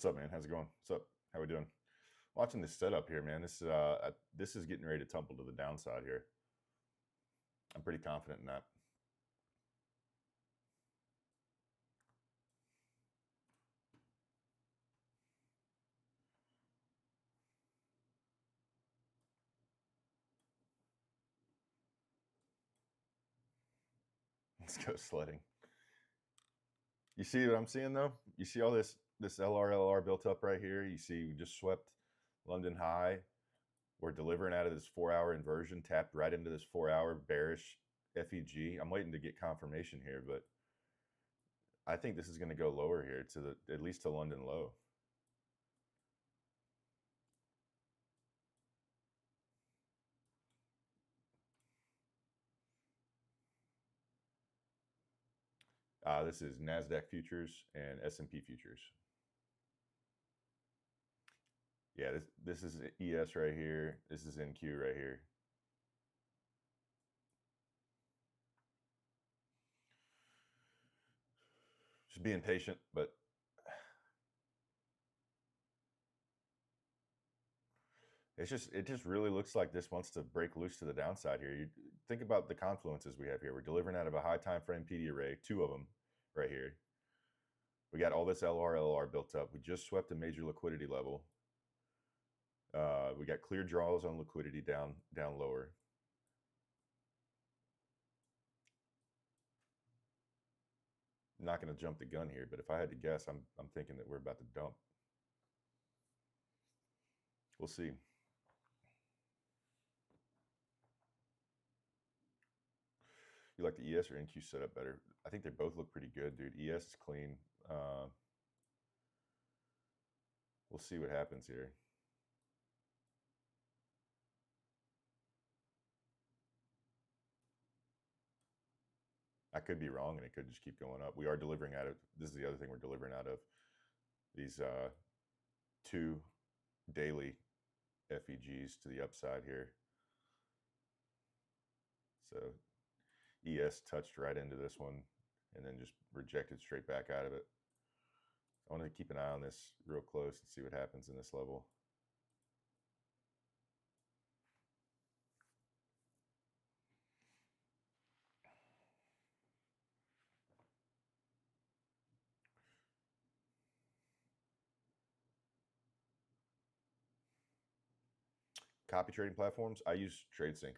What's up, man? How's it going? What's up? How we doing? Watching this setup here, man. This is getting ready to tumble to the downside here. I'm pretty confident in that. Let's go sledding. You see what I'm seeing though? You see all this LR built up right here? You see we just swept London high. We're delivering out of this 4-hour inversion, tapped right into this 4-hour bearish FEG. I'm waiting to get confirmation here, but I think this is going to go lower here to at least to London low. This is NASDAQ futures and S&P futures. Yeah, this is ES right here. This is NQ right here. Just being patient, but it just really looks like this wants to break loose to the downside here. You think about the confluences we have here. We're delivering out of a high time frame PD array, 2 of them right here. We got all this LR built up. We just swept a major liquidity level. We got clear draws on liquidity down lower. I'm not going to jump the gun here, but if I had to guess, I'm thinking that we're about to dump. We'll see. You like the ES or NQ setup better? I think they both look pretty good, dude. ES is clean. We'll see what happens here. I could be wrong, and it could just keep going up. We are delivering out of, this is the other thing we're delivering out of, these 2 daily FEGs to the upside here. So ES touched right into this one and then just rejected straight back out of it. I want to keep an eye on this real close and see what happens in this level. Copy trading platforms, I use TradeSync.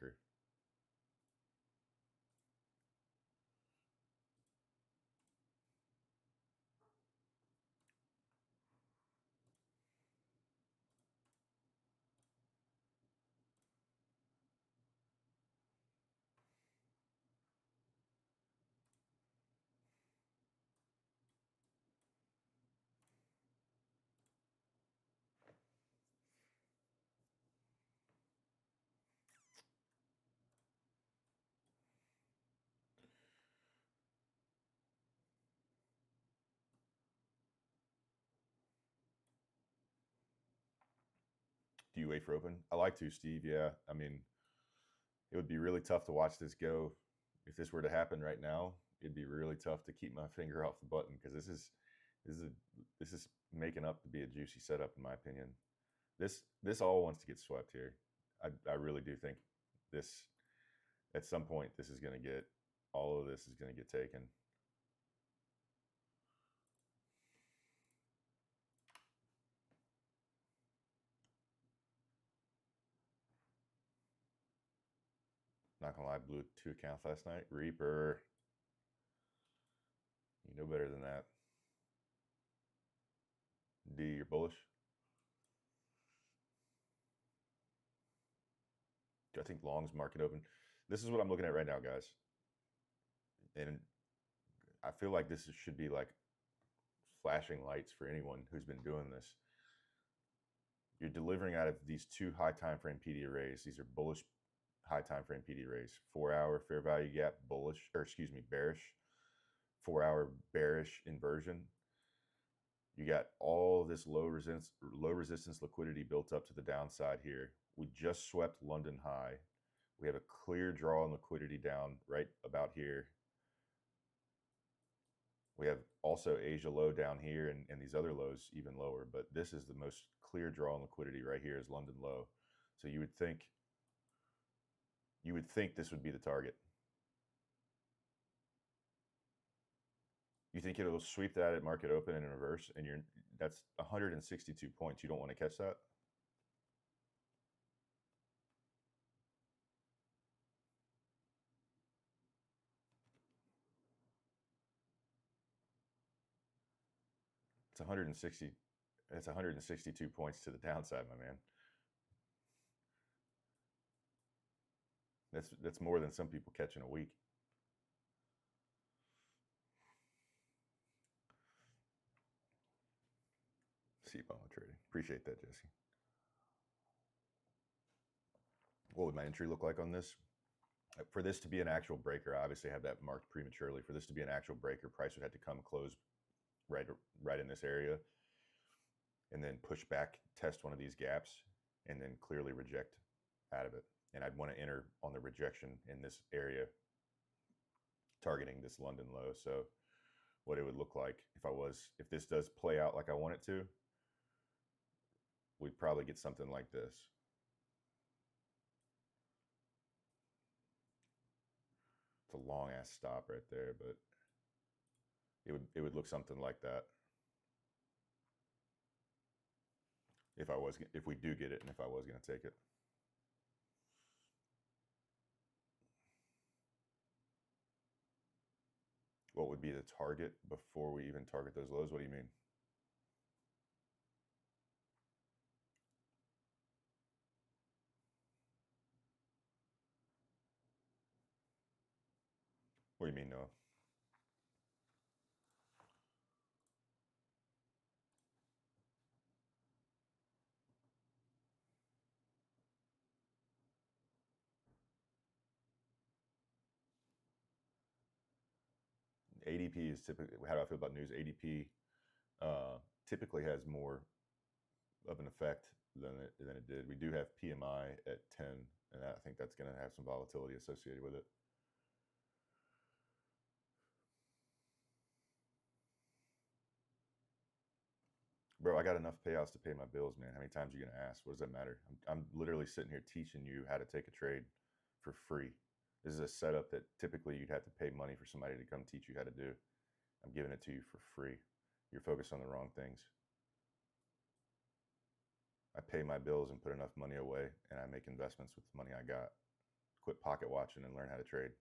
Do you wait for open? I like to, Steve. Yeah. I mean, it would be really tough to watch this go. If this were to happen right now, it'd be really tough to keep my finger off the button, because this is making up to be a juicy setup, in my opinion. This all wants to get swept here. I really do think this, at some point, this is going to get, all of this is going to get taken. Not gonna lie, blew 2 accounts last night. Reaper. You know better than that. D, you're bullish? Do I think long's market open? This is what I'm looking at right now, guys. And I feel like this should be like flashing lights for anyone who's been doing this. You're delivering out of these 2 high time frame PD arrays. These are bullish high time frame PD arrays. 4-hour fair value gap bullish, or excuse me, bearish. 4-hour bearish inversion. You got all this low resistance liquidity built up to the downside here. We just swept London high. We have a clear draw on liquidity down right about here. We have also Asia low down here and these other lows even lower, but this is the most clear draw in liquidity right here is London low. So you would think this would be the target. You think it'll sweep that at market open and in reverse, and that's 162 points. You don't want to catch that? It's 160. It's 162 points to the downside, my man. That's more than some people catch in a week. C-bomb trading. Appreciate that, Jesse. What would my entry look like on this? For this to be an actual breaker, I obviously have that marked prematurely. For this to be an actual breaker, price would have to come close right in this area, and then push back, test one of these gaps, and then clearly reject out of it. And I'd want to enter on the rejection in this area, targeting this London low. So what it would look like if this does play out like I want it to, we'd probably get something like this. It's a long ass stop right there, but it would look something like that. If we do get it, and if I was going to take it. What would be the target before we even target those lows? What do you mean? What do you mean, Noah? ADP is typically, how do I feel about news? ADP typically has more of an effect than it did. We do have PMI at 10, and I think that's going to have some volatility associated with it. Bro, I got enough payouts to pay my bills, man. How many times are you going to ask? What does that matter? I'm literally sitting here teaching you how to take a trade for free. This is a setup that typically you'd have to pay money for somebody to come teach you how to do. I'm giving it to you for free. You're focused on the wrong things. I pay my bills and put enough money away, and I make investments with the money I got. Quit pocket watching and learn how to trade.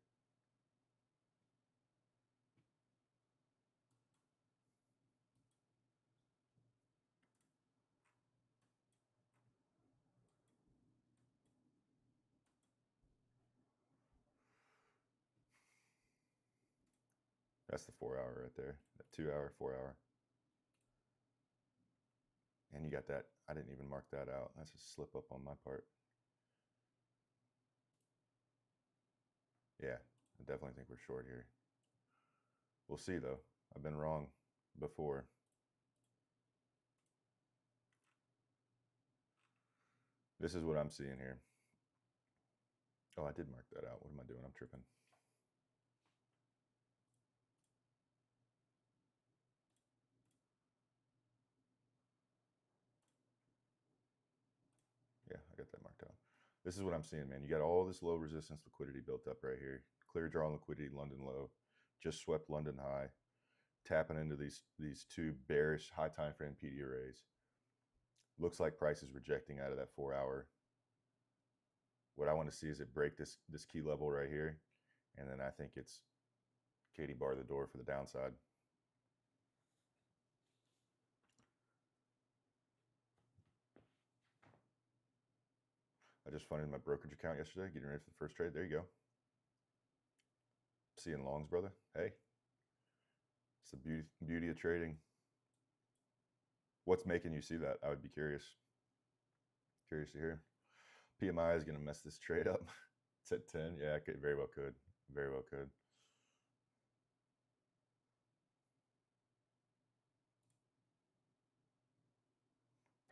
That's the 4 hour right there. That 2 hour, 4 hour. And you got that. I didn't even mark that out. That's a slip up on my part. Yeah, I definitely think we're short here. We'll see, though. I've been wrong before. This is what I'm seeing here. Oh, I did mark that out. What am I doing? I'm tripping. Yeah, I got that marked out. This is what I'm seeing, man. You got all this low resistance liquidity built up right here. Clear draw liquidity, London low. Just swept London high. Tapping into these two bearish high time frame PD arrays. Looks like price is rejecting out of that 4 hour. What I want to see is it break this key level right here. And then I think it's Katie bar the door for the downside. I just funded my brokerage account yesterday, getting ready for the first trade. There you go. Seeing longs, brother. Hey, it's the beauty of trading. What's making you see that? I would be curious. Curious to hear. PMI is going to mess this trade up. It's at 10. Yeah, it very well could. Very well could.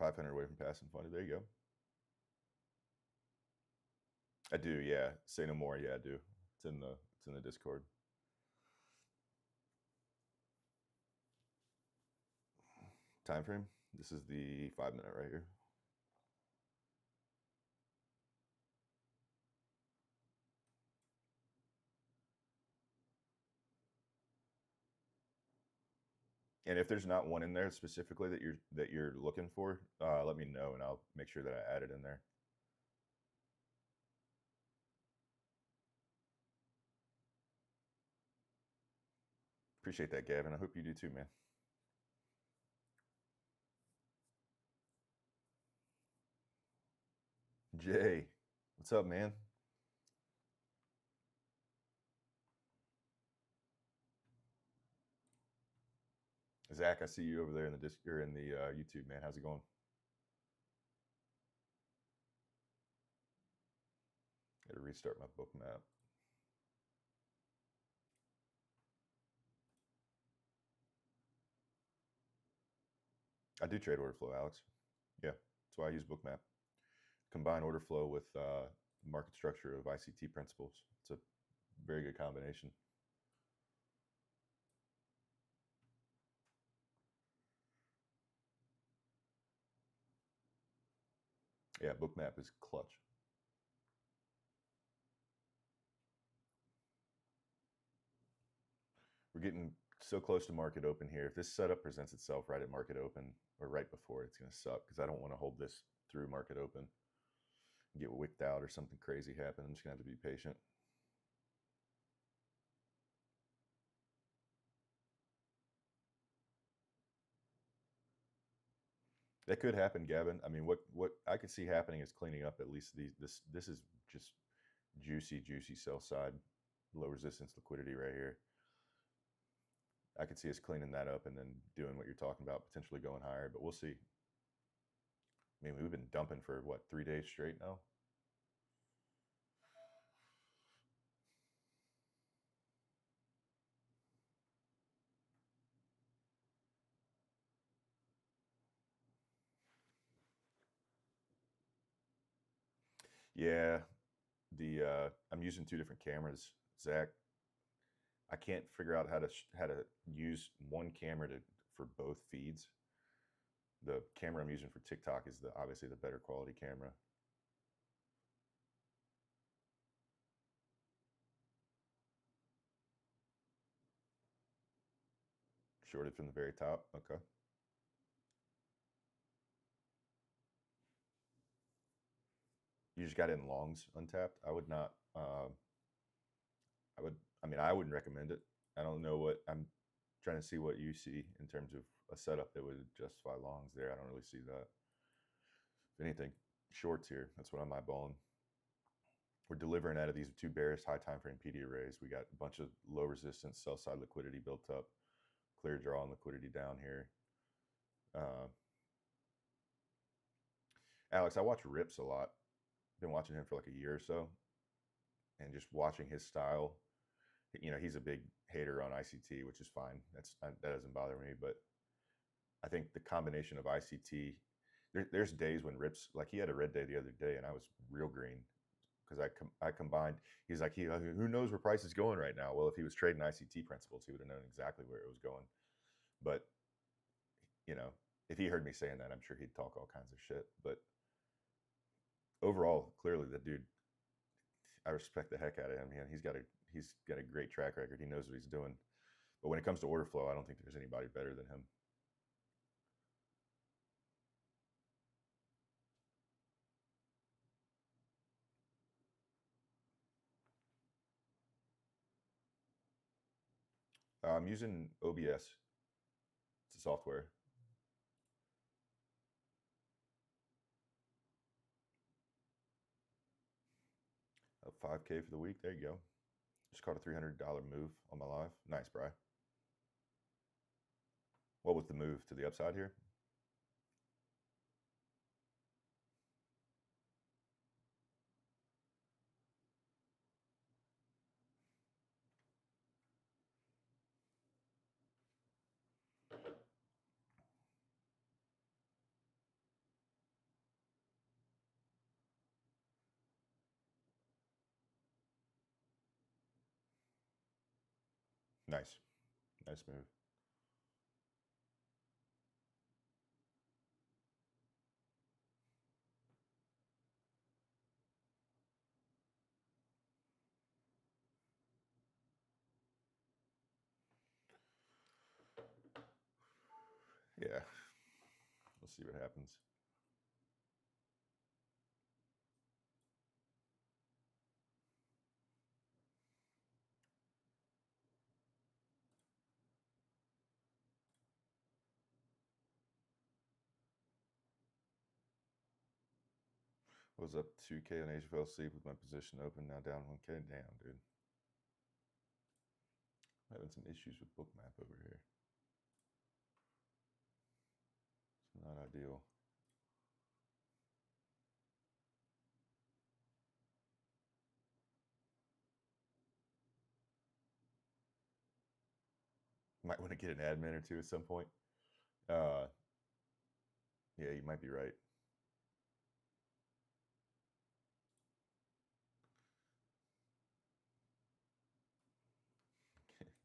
$500 away from passing funded. There you go. I do, yeah. Say no more. Yeah, I do. It's in the Discord. time frame. This is the 5 minute right here. And if there's not one in there specifically that you're looking for, let me know and I'll make sure that I add it in there. Appreciate that, Gavin. I hope you do too, man. Jay, what's up, man? Zach, I see you over there in the YouTube, man. How's it going? Got to restart my book map. I do trade order flow, Alex. Yeah, that's why I use bookmap. Combine order flow with market structure of ICT principles. It's a very good combination. Yeah, bookmap is clutch. We're getting so close to market open here. If this setup presents itself right at market open or right before, it's going to suck because I don't want to hold this through market open and get wicked out or something crazy happen. I'm just going to have to be patient. That could happen, Gavin. I mean, what I could see happening is cleaning up at least this is just juicy sell side, low resistance liquidity right here. I could see us cleaning that up and then doing what you're talking about, potentially going higher, but we'll see. I mean, we've been dumping for what, 3 days straight now? Yeah, I'm using 2 different cameras, Zach. I can't figure out how to use one camera for both feeds. The camera I'm using for TikTok is obviously the better quality camera. Shorted from the very top. Okay. You just got in longs untapped. I would not. I wouldn't recommend it. I don't know what I'm trying to see what you see in terms of a setup that would justify longs there. I don't really see that. If anything, shorts here. That's what I'm eyeballing. We're delivering out of these 2 bearish high time frame PD arrays. We got a bunch of low resistance sell side liquidity built up, clear draw and liquidity down here. Alex, I watch Rips a lot. Been watching him for like a year or so, and just watching his style. You know, he's a big hater on ICT, which is fine. That doesn't bother me. But I think the combination of ICT, there's days when Rips, like he had a red day the other day, and I was real green because I combined. He's like, who knows where price is going right now? Well, if he was trading ICT principles, he would have known exactly where it was going. But you know, if he heard me saying that, I'm sure he'd talk all kinds of shit. But overall, clearly, the dude, I respect the heck out of him, man. He's got a great track record. He knows what he's doing. But when it comes to order flow, I don't think there's anybody better than him. I'm using OBS. It's a software. 5K for the week. There you go. Just caught a $300 move on my live. Nice, Bri. What was the move to the upside here? Nice. Nice move. Yeah, we'll see what happens. Was up 2K on Asia fell asleep with my position open, now down 1K. Damn, dude. I'm having some issues with bookmap over here. It's not ideal. Might want to get an admin or two at some point. Yeah, you might be right.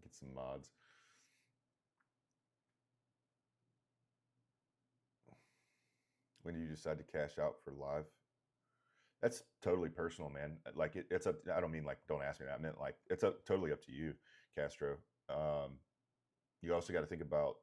Get some mods. When do you decide to cash out for live? That's totally personal, man. Like it's up. I don't mean like don't ask me that. I meant like it's totally up to you, Castro. You also got to think about.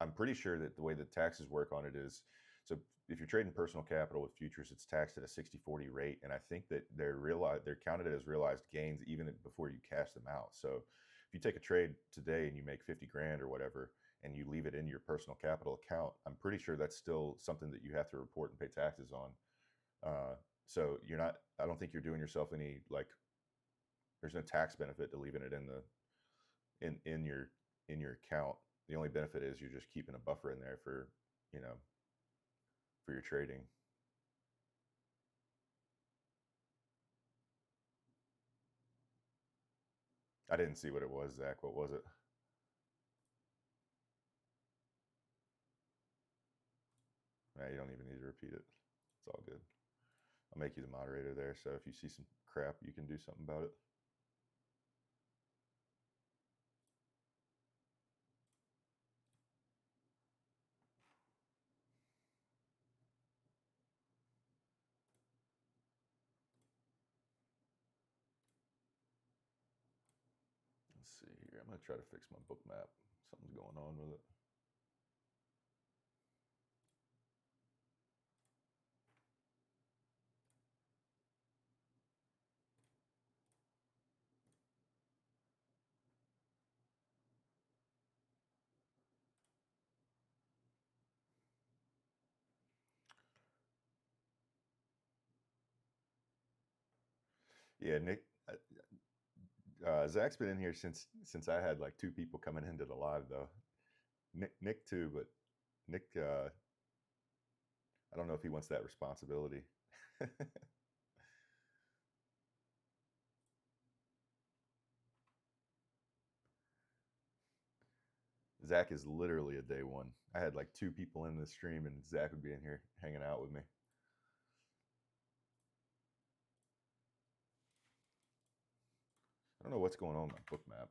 I'm pretty sure that the way the taxes work on it is, so if you're trading personal capital with futures, it's taxed at a 60-40 rate, and I think that they're counted as realized gains even before you cash them out. So if you take a trade today and you make 50 grand or whatever, and you leave it in your personal capital account, I'm pretty sure that's still something that you have to report and pay taxes on. So you're not. I don't think you're doing yourself any like. There's no tax benefit to leaving it in your account. The only benefit is you're just keeping a buffer in there for for your trading. I didn't see what it was, Zach. What was it? Nah, you don't even need to repeat it. It's all good. I'll make you the moderator there, so if you see some crap, you can do something about it. Let's see here. I'm going to try to fix my book map. Something's going on with it. Yeah, Nick, Zach's been in here since I had like 2 people coming into the live though. Nick too, but Nick, I don't know if he wants that responsibility. Zach is literally a day one. I had like 2 people in the stream, and Zach would be in here hanging out with me. I don't know what's going on with my book map.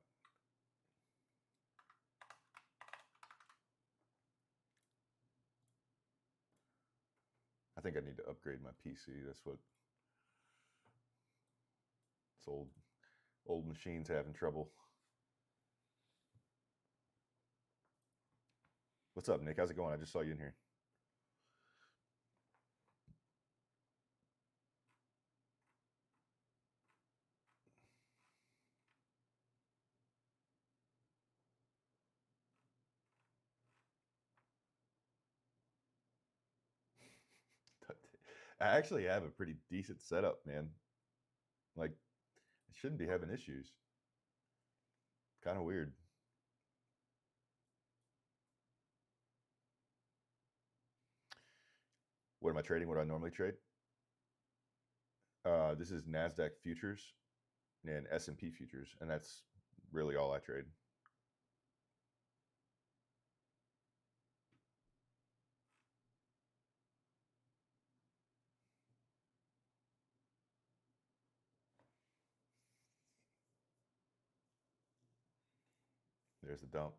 I think I need to upgrade my PC. That's what it's old machines having trouble. What's up, Nick? How's it going? I just saw you in here. I actually have a pretty decent setup, man. Like, I shouldn't be having issues. Kind of weird. What am I trading? What do I normally trade? This is NASDAQ futures and S&P futures, and that's really all I trade. There's the dump.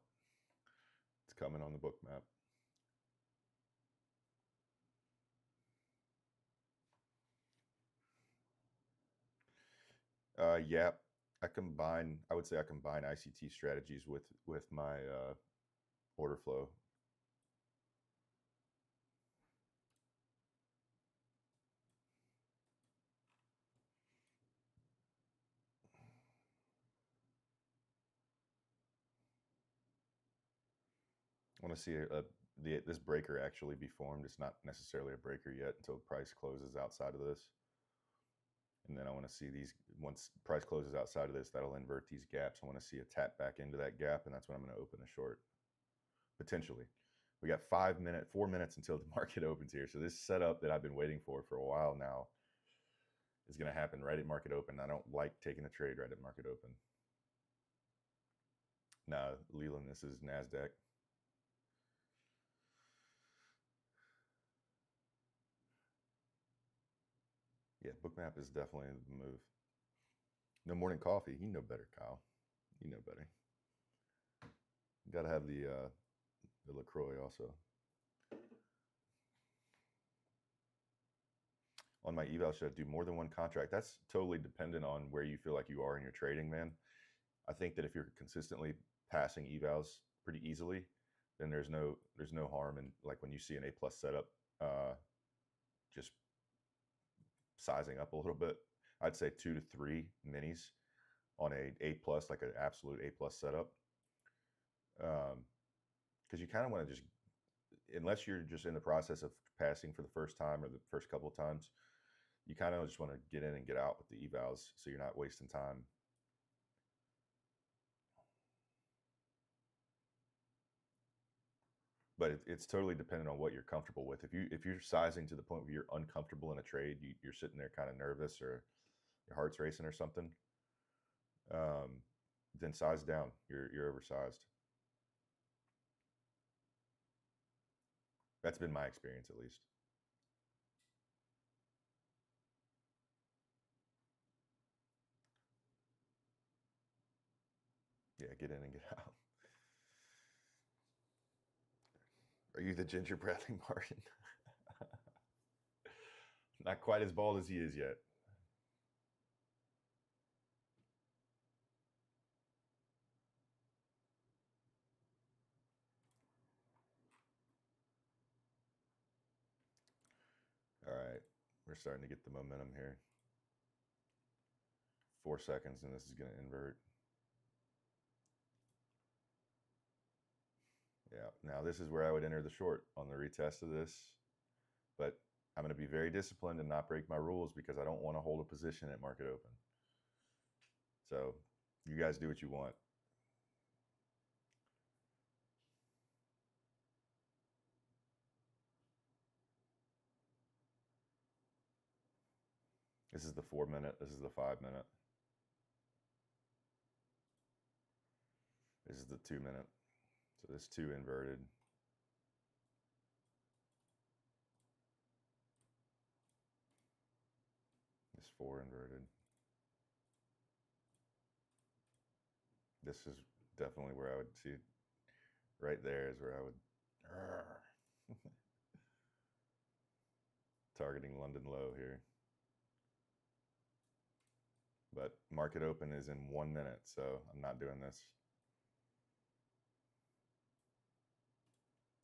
It's coming on the book map. Yeah, I would say I combine ICT strategies with my order flow. want to see this breaker actually be formed. It's not necessarily a breaker yet until price closes outside of this. And then I want to see these, once price closes outside of this, that'll invert these gaps. I want to see a tap back into that gap, and that's when I'm going to open a short, potentially. We got 4 minutes until the market opens here. So this setup that I've been waiting for a while now is going to happen right at market open. I don't like taking a trade right at market open. Nah, Leland, this is NASDAQ. Yeah, Bookmap is definitely the move. No morning coffee. You know better, Kyle. You know better. Got to have the LaCroix also. On my eval, should I do more than one contract? That's totally dependent on where you feel like you are in your trading, man. I think that if you're consistently passing evals pretty easily, then there's no harm in, like, when you see an A+ setup, just sizing up a little bit. I'd say 2 to 3 minis on A+, like an absolute A+ setup. Because you kind of want to just, unless you're just in the process of passing for the first time or the first couple of times, you kind of just want to get in and get out with the evals so you're not wasting time. But it's totally dependent on what you're comfortable with. If you're sizing to the point where you're uncomfortable in a trade, you're sitting there kind of nervous or your heart's racing or something, then size down. You're oversized. That's been my experience, at least. Yeah, get in and get out. Are you the Ginger Bradley Martin? Not quite as bald as he is yet. All right, we're starting to get the momentum here. 4 seconds, and this is going to invert. Yeah, now this is where I would enter the short on the retest of this, but I'm going to be very disciplined and not break my rules because I don't want to hold a position at market open. So you guys do what you want. This is the 4 minute. This is the 5 minute. This is the 2 minute. So this 2 inverted. This 4 inverted. This is definitely where I would see it. Right there is where I would targeting London low here. But market open is in 1 minute, so I'm not doing this.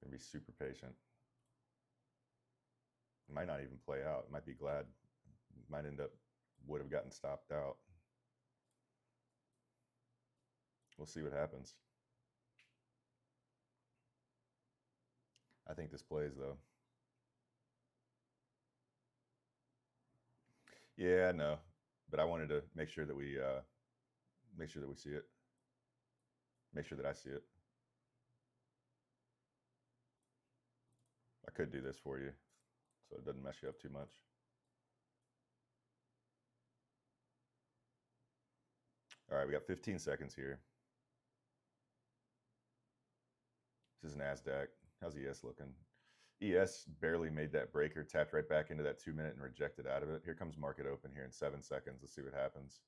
I'm gonna be super patient. It might not even play out. It might be glad. It might end up, would have gotten stopped out. We'll see what happens. I think this plays, though. Yeah, I know, but I wanted to make sure that we see it. Make sure that I see it. I could do this for you, so it doesn't mess you up too much. All right, we got 15 seconds here. This is NASDAQ. How's ES looking? ES barely made that breaker, tapped right back into that 2 minute and rejected out of it. Here comes market open here in 7 seconds. Let's see what happens.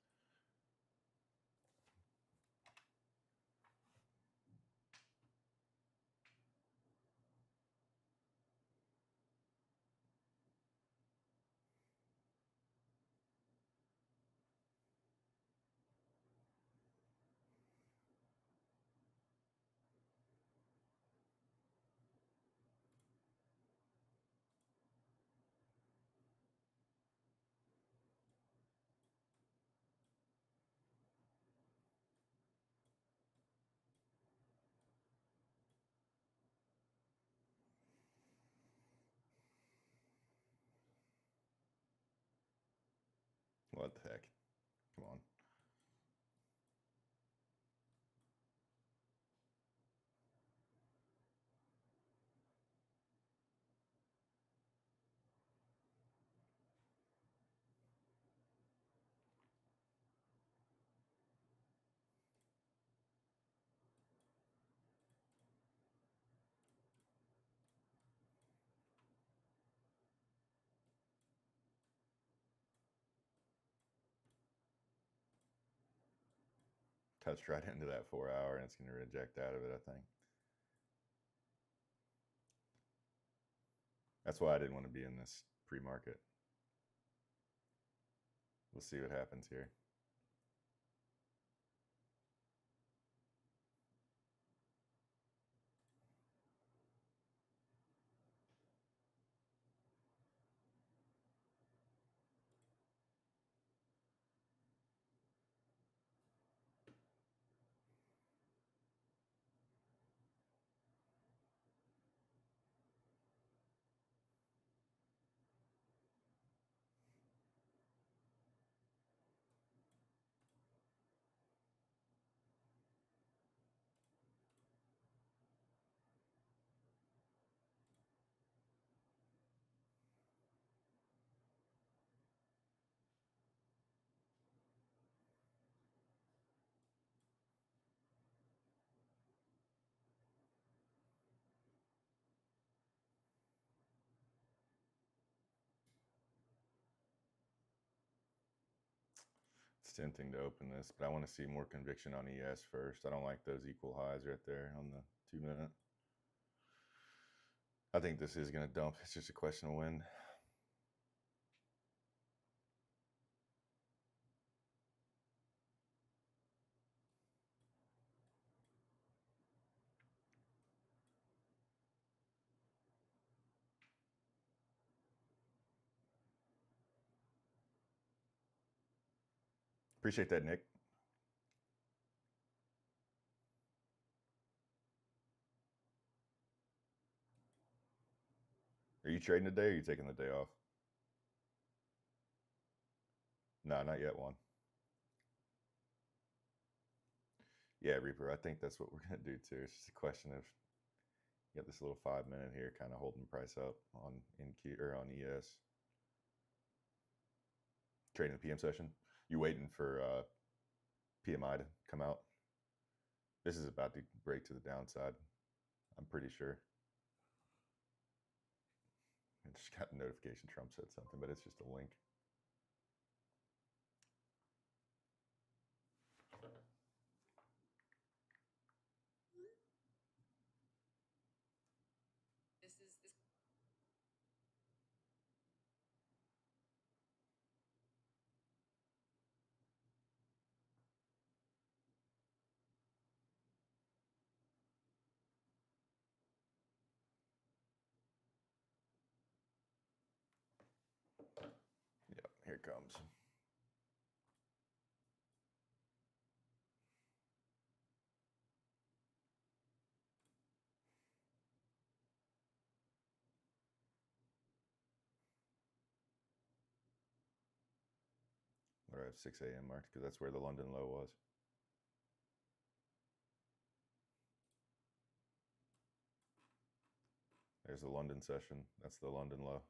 What the heck? Come on. Touched right into that 4 hour, and it's going to reject out of it, I think. That's why I didn't want to be in this pre-market. We'll see what happens here. It's tempting to open this, but I want to see more conviction on ES first. I don't like those equal highs right there on the 2 minute. I think this is going to dump. It's just a question of when. Appreciate that, Nick. Are you trading today or are you taking the day off? No, not yet, Juan. Yeah, Reaper, I think that's what we're going to do too. It's just a question of you got this little 5 minute here kind of holding price up on NQ or on ES. Trading the PM session. You waiting for PMI to come out? This is about to break to the downside. I'm pretty sure. I just got a notification Trump said something, but it's just a link. Yep, here it comes. What do I have 6 a.m. marked? Because that's where the London low was. There's the London session. That's the London low.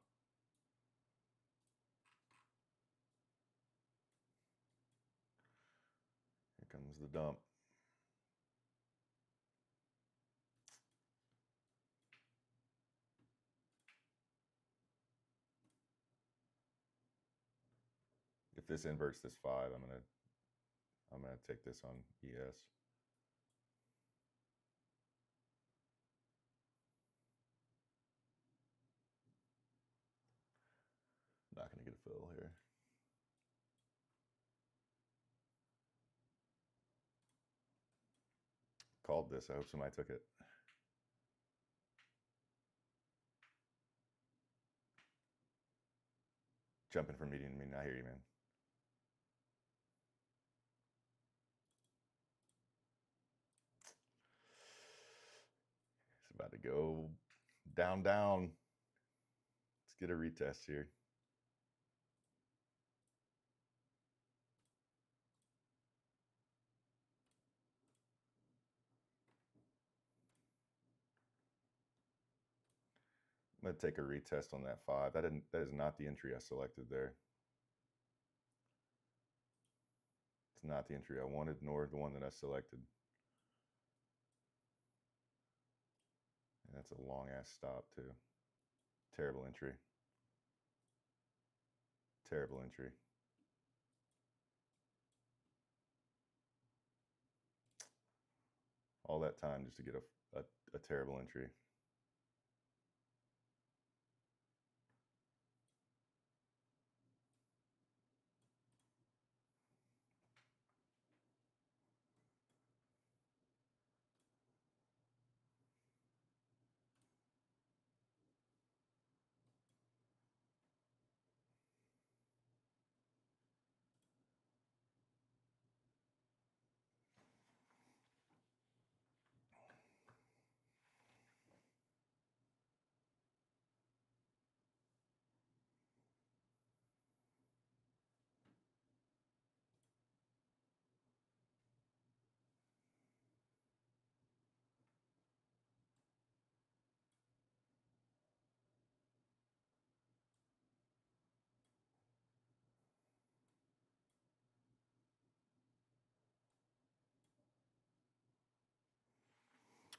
Here comes the dump. If this inverts this 5, I'm gonna take this on ES. Not gonna get a fill here. Called this. I hope somebody took it. Jumping from medium to medium. I hear you, man. It's about to go down, down. Let's get a retest here. going to take a retest on that 5. That is not the entry I selected there. It's not the entry I wanted, nor the one that I selected. And that's a long ass stop too. Terrible entry. Terrible entry. All that time just to get a terrible entry.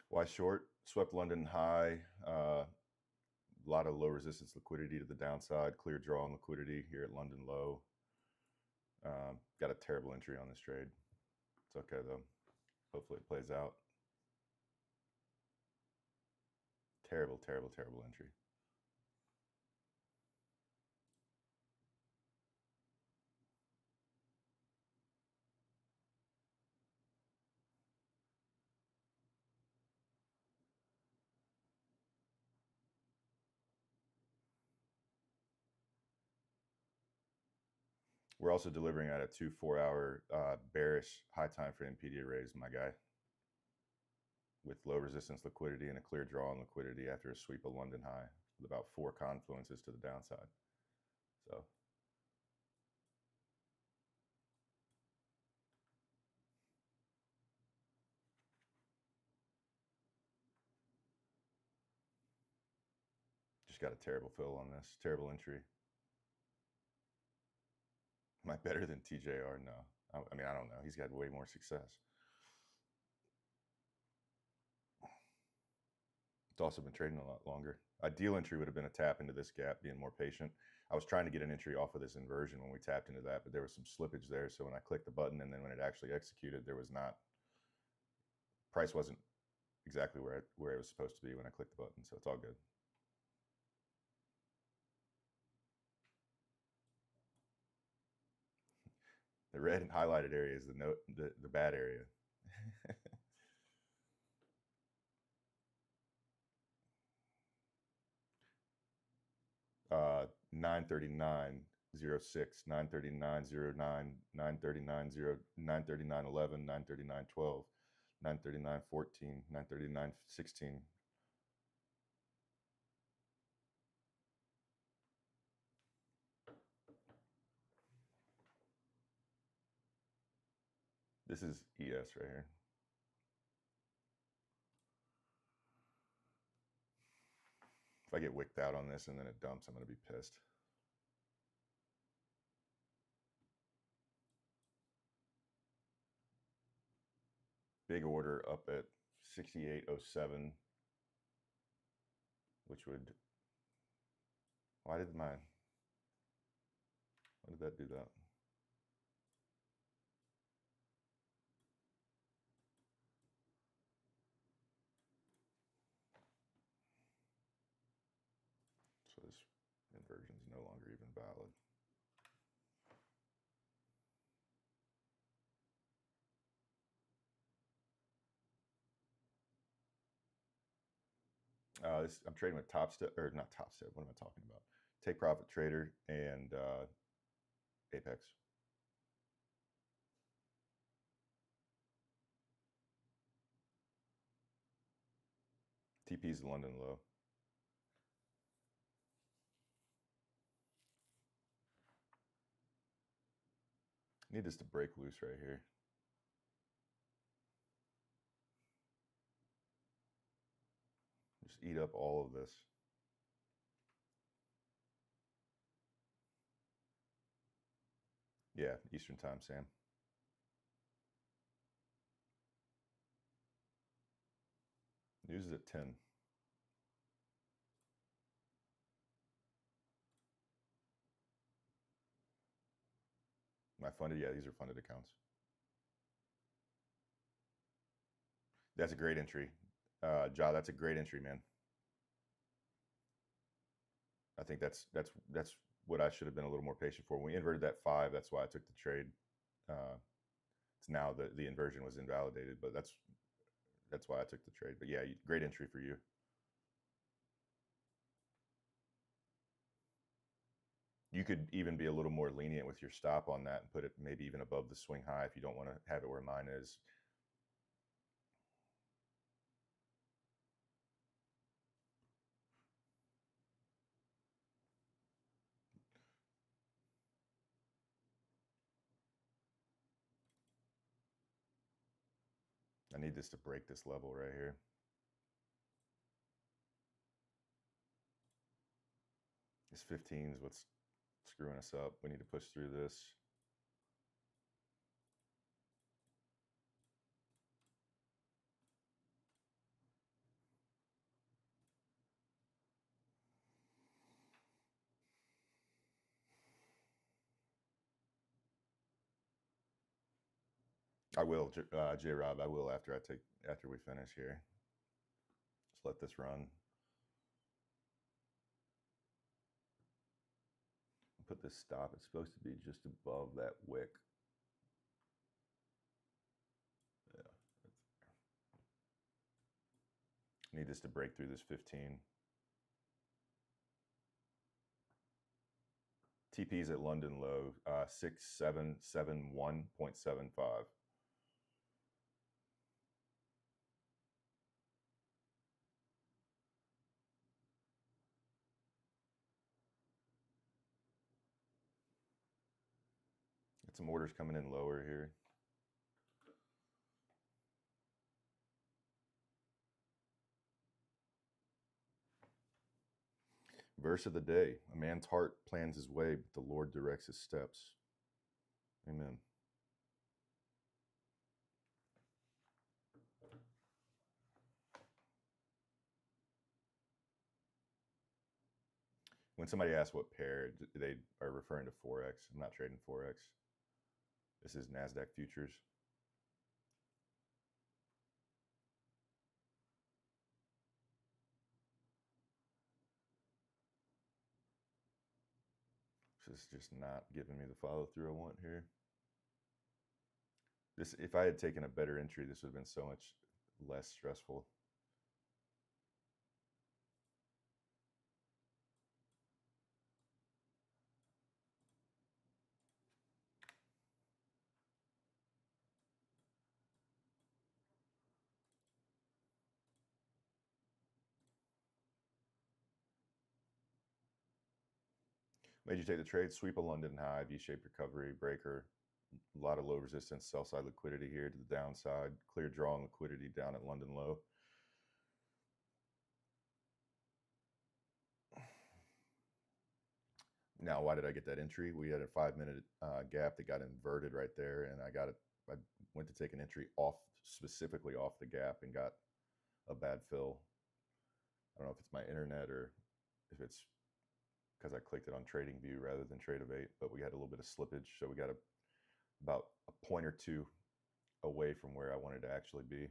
Why short? Swept London high. A lot of low resistance liquidity to the downside. Clear draw on liquidity here at London low. Got a terrible entry on this trade. It's okay though. Hopefully it plays out. Terrible, terrible, terrible entry. We're also delivering at a 2-4 hour bearish high time frame PDA raise, my guy, with low resistance liquidity and a clear draw on liquidity after a sweep of London high with about 4 confluences to the downside. So just got a terrible fill on this. Terrible entry. Am I better than TJR? No. I mean, I don't know. He's got way more success. It's also been trading a lot longer. Ideal entry would have been a tap into this gap, being more patient. I was trying to get an entry off of this inversion when we tapped into that, but there was some slippage there. So when I clicked the button and then when it actually executed, there was not, price wasn't exactly where it was supposed to be when I clicked the button. So it's all good. The red and highlighted area is the bad area. 939.06, 939.09, 939.11, 939.12, 939.14, 939.16. This is ES right here. If I get wicked out on this and then it dumps, I'm going to be pissed. Big order up at 68.07, which would, why did that do that? So this inversion is no longer even valid. I'm trading with Top Step, or not Top Step, what am I talking about? Take Profit Trader and Apex. TP is the London low. Need this to break loose right here. Just eat up all of this. Yeah, Eastern time, Sam. News is at 10. My funded, yeah, these are funded accounts. That's a great entry. Ja, that's a great entry, man. I think that's what I should have been a little more patient for. When we inverted that 5, that's why I took the trade. It's now the inversion was invalidated, but that's why I took the trade. But yeah, great entry for you. You could even be a little more lenient with your stop on that and put it maybe even above the swing high if you don't want to have it where mine is. I need this to break this level right here. This 15 is what's screwing us up. We need to push through this. I will, J-Rob, I will after we finish here. Let's let this run. Put this stop. It's supposed to be just above that wick. Yeah. Need this to break through this 15. TP's at London low, 6771.75. Got some orders coming in lower here. Verse of the day: a man's heart plans his way, but the Lord directs his steps. Amen. When somebody asks what pair, they are referring to Forex. I'm not trading Forex. This is NASDAQ futures. This is just not giving me the follow through I want here. This, if I had taken a better entry, this would have been so much less stressful. Made you take the trade, sweep a London high, V-shaped recovery, breaker, a lot of low resistance, sell side liquidity here to the downside, clear draw and liquidity down at London low. Now, why did I get that entry? We had a 5-minute gap that got inverted right there, and I went to take an entry specifically off the gap and got a bad fill. I don't know if it's my internet or if it's because I clicked it on TradingView rather than Trade-Evade, but we had a little bit of slippage, so we got about a point or two away from where I wanted to actually be.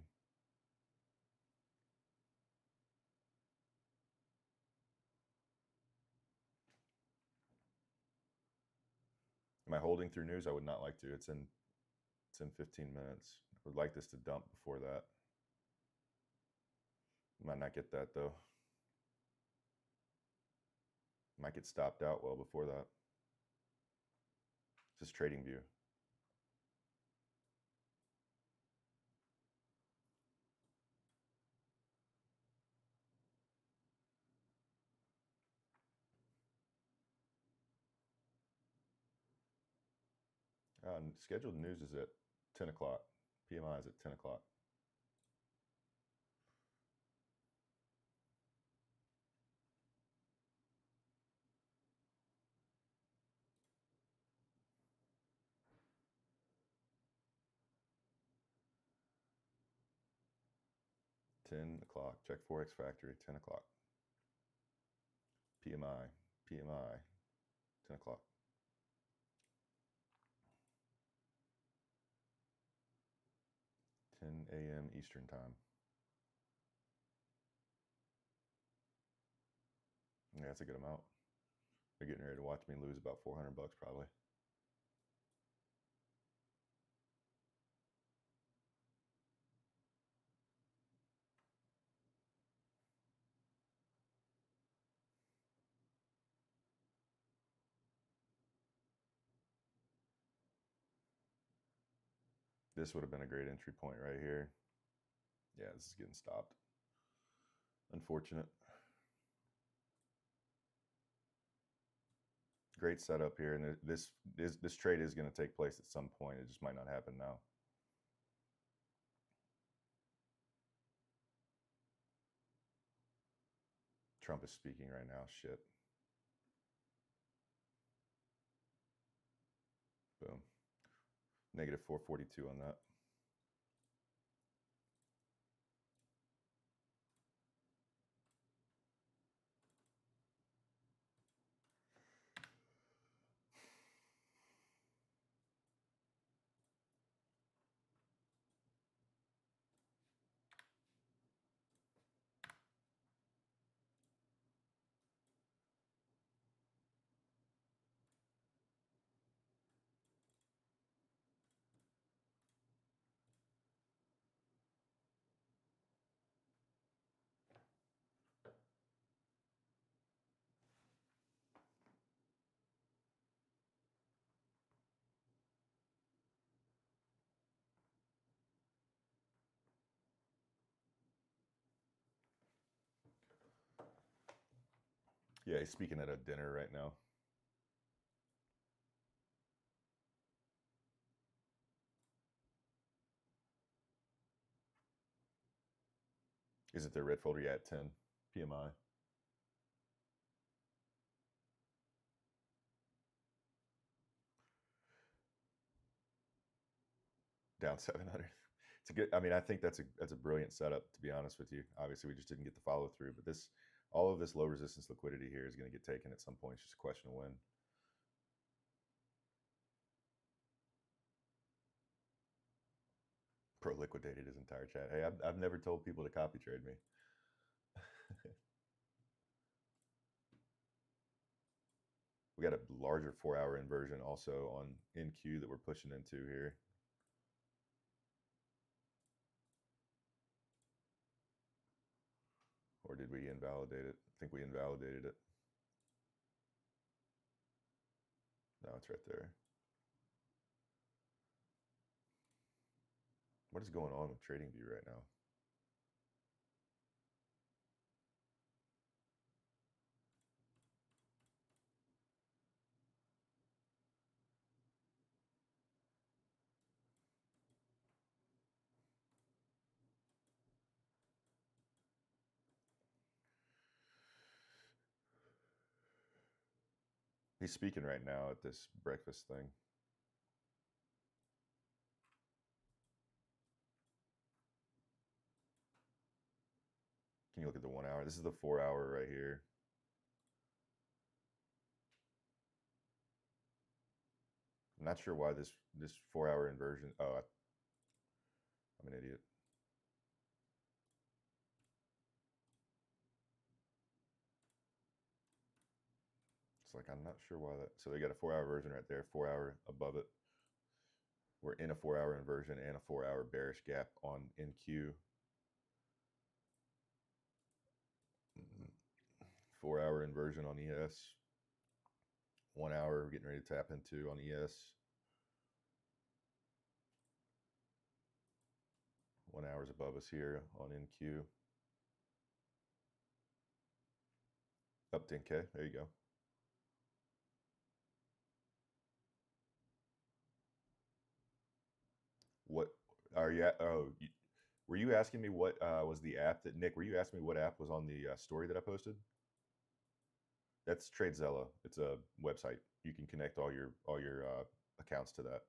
Am I holding through news? I would not like to. It's in 15 minutes. I would like this to dump before that. Might not get that though. Might get stopped out well before that. This is TradingView. Scheduled news is at 10 o'clock. PMI is at 10 o'clock. 10 o'clock. Check Forex Factory, 10 o'clock. PMI, 10 o'clock. a.m. Eastern time. Yeah, that's a good amount. They're getting ready to watch me lose about 400 bucks probably. This would have been a great entry point right here. Yeah, this is getting stopped. Unfortunate. Great setup here, and this trade is going to take place at some point. It just might not happen now. Trump is speaking right now. Shit. Boom. Negative 442 on that. Yeah, he's speaking at a dinner right now. Is it their red folder? Yeah, at 10 PMI. Down 700. It's a good. I mean, I think that's a brilliant setup, to be honest with you. Obviously, we just didn't get the follow through, but all of this low resistance liquidity here is going to get taken at some point. It's just a question of when. Pro liquidated his entire chat. Hey, I've never told people to copy trade me. We got a larger 4-hour inversion also on NQ that we're pushing into here. Or did we invalidate it? I think we invalidated it. No, it's right there. What is going on with TradingView right now? He's speaking right now at this breakfast thing. Can you look at the 1 hour? This is the 4-hour right here. I'm not sure why this 4-hour inversion. Oh, I'm an idiot. It's like, I'm not sure why that. So they got a 4-hour version right there, 4-hour above it. We're in a 4-hour inversion and a 4-hour bearish gap on NQ. 4-hour inversion on ES. 1 hour we're getting ready to tap into on ES. 1 hour's above us here on NQ. Up 10K. There you go. What are you at? Oh, were you asking me what was the app that Nick? Were you asking me what app was on the story that I posted? That's TradeZella. It's a website. You can connect all your accounts to that.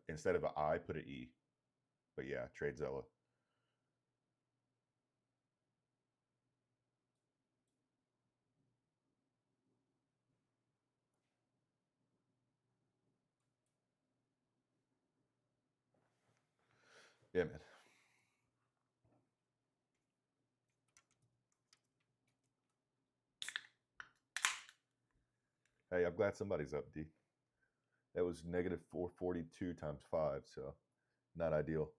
Instead of an I, put an E. But yeah, TradeZella. Yeah, man. Hey, I'm glad somebody's up, D. That was negative 442 times 5, so not ideal.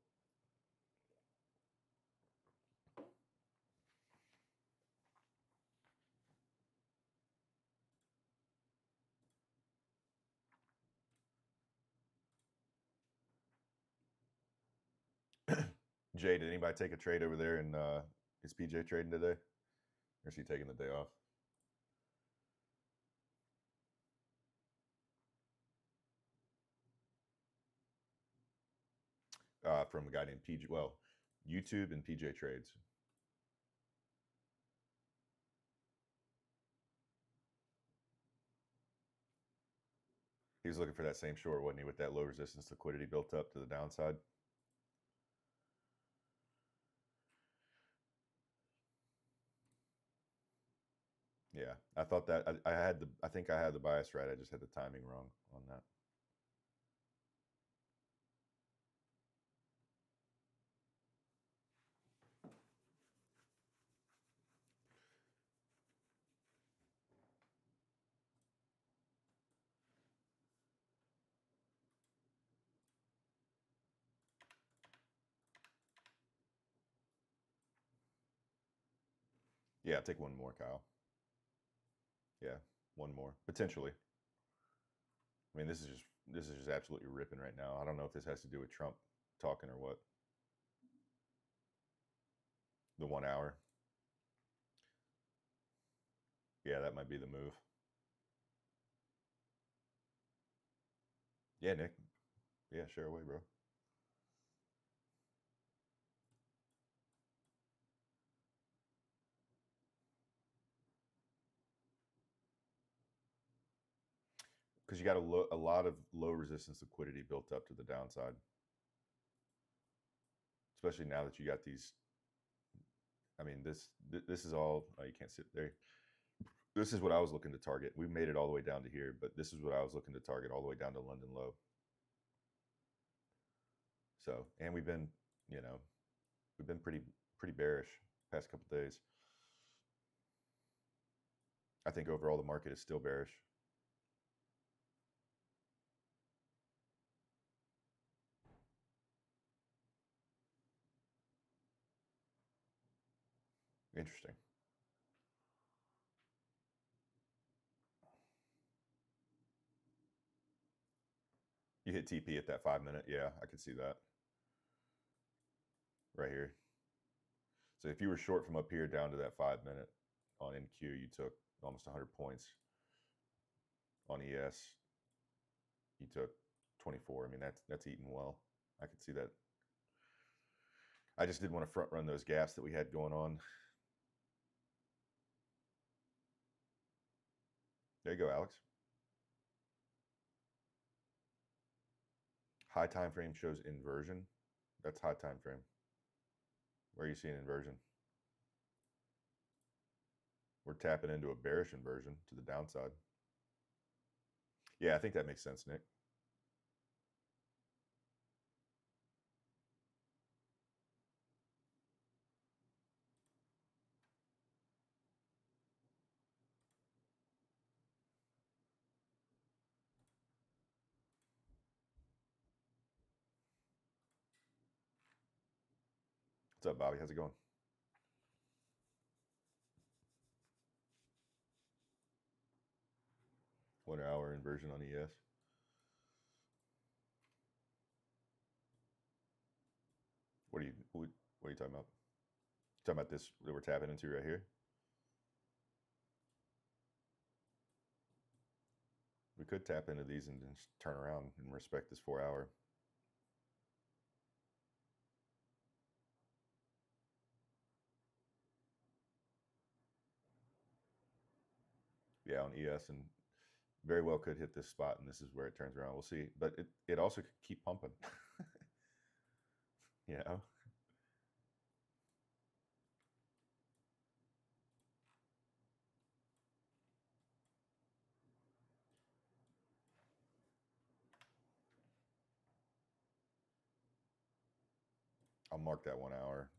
Jay, did anybody take a trade over there? And is PJ trading today? Or is he taking the day off? From a guy named PJ. Well, YouTube and PJ Trades. He was looking for that same short, wasn't he, with that low resistance liquidity built up to the downside? Yeah, I thought that I think I had the bias right. I just had the timing wrong on that. Yeah, take one more, Kyle. Yeah, one more potentially. I mean, this is just absolutely ripping right now. I don't know if this has to do with Trump talking or what. The 1 hour. Yeah, that might be the move. Yeah, Nick. Yeah, share away, bro. Because you got a lot of low resistance liquidity built up to the downside, especially now that you got these. I mean, this is all. Oh, you can't sit there. This is what I was looking to target. We made it all the way down to here, but this is what I was looking to target all the way down to London low. So, and we've been pretty bearish past couple days. I think overall the market is still bearish. Interesting. You hit TP at that 5 minute. Yeah, I could see that. Right here. So if you were short from up here down to that 5 minute on NQ, you took almost 100 points. On ES, you took 24. I mean, that's eating well. I could see that. I just didn't want to front run those gaps that we had going on. There you go, Alex. High time frame shows inversion. That's high time frame. Where are you seeing inversion? We're tapping into a bearish inversion to the downside. Yeah, I think that makes sense, Nick. What's up, Bobby? How's it going? One hour inversion on ES. What are you talking about? You talking about this that we're tapping into right here? We could tap into these and just turn around and respect this 4 hour. Yeah, on ES, and very well could hit this spot, and this is where it turns around. We'll see. But it also could keep pumping. You know? I'll mark that 1 hour.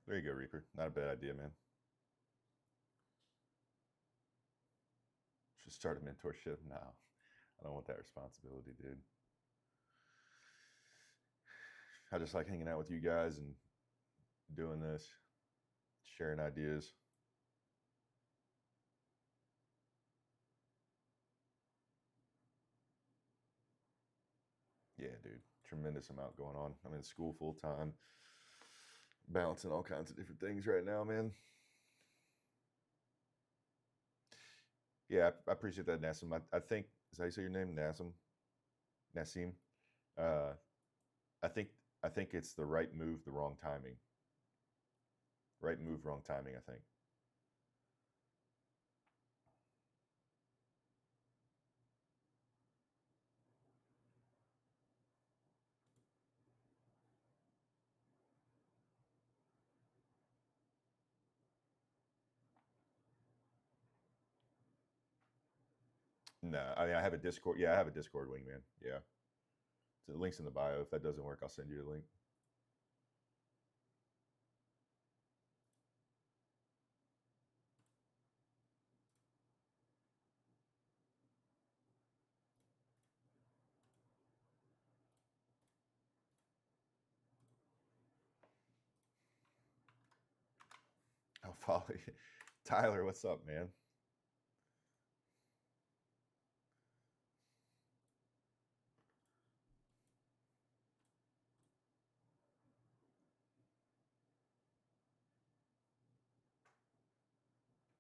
There you go, Reaper. Not a bad idea, man. Should start a mentorship now. I don't want that responsibility, dude. I just like hanging out with you guys and doing this, sharing ideas. Yeah, dude. Tremendous amount going on. I'm in school full time, balancing all kinds of different things right now, man. Yeah, I appreciate that, Nassim. I think, is that how you say your name? Nassim. I think it's the right move, the wrong timing. Right move, wrong timing, I think. No, I mean, I have a Discord. Yeah, I have a Discord, Wingman. Yeah. So the link's in the bio. If that doesn't work, I'll send you the link. I'll follow you. Tyler, what's up, man?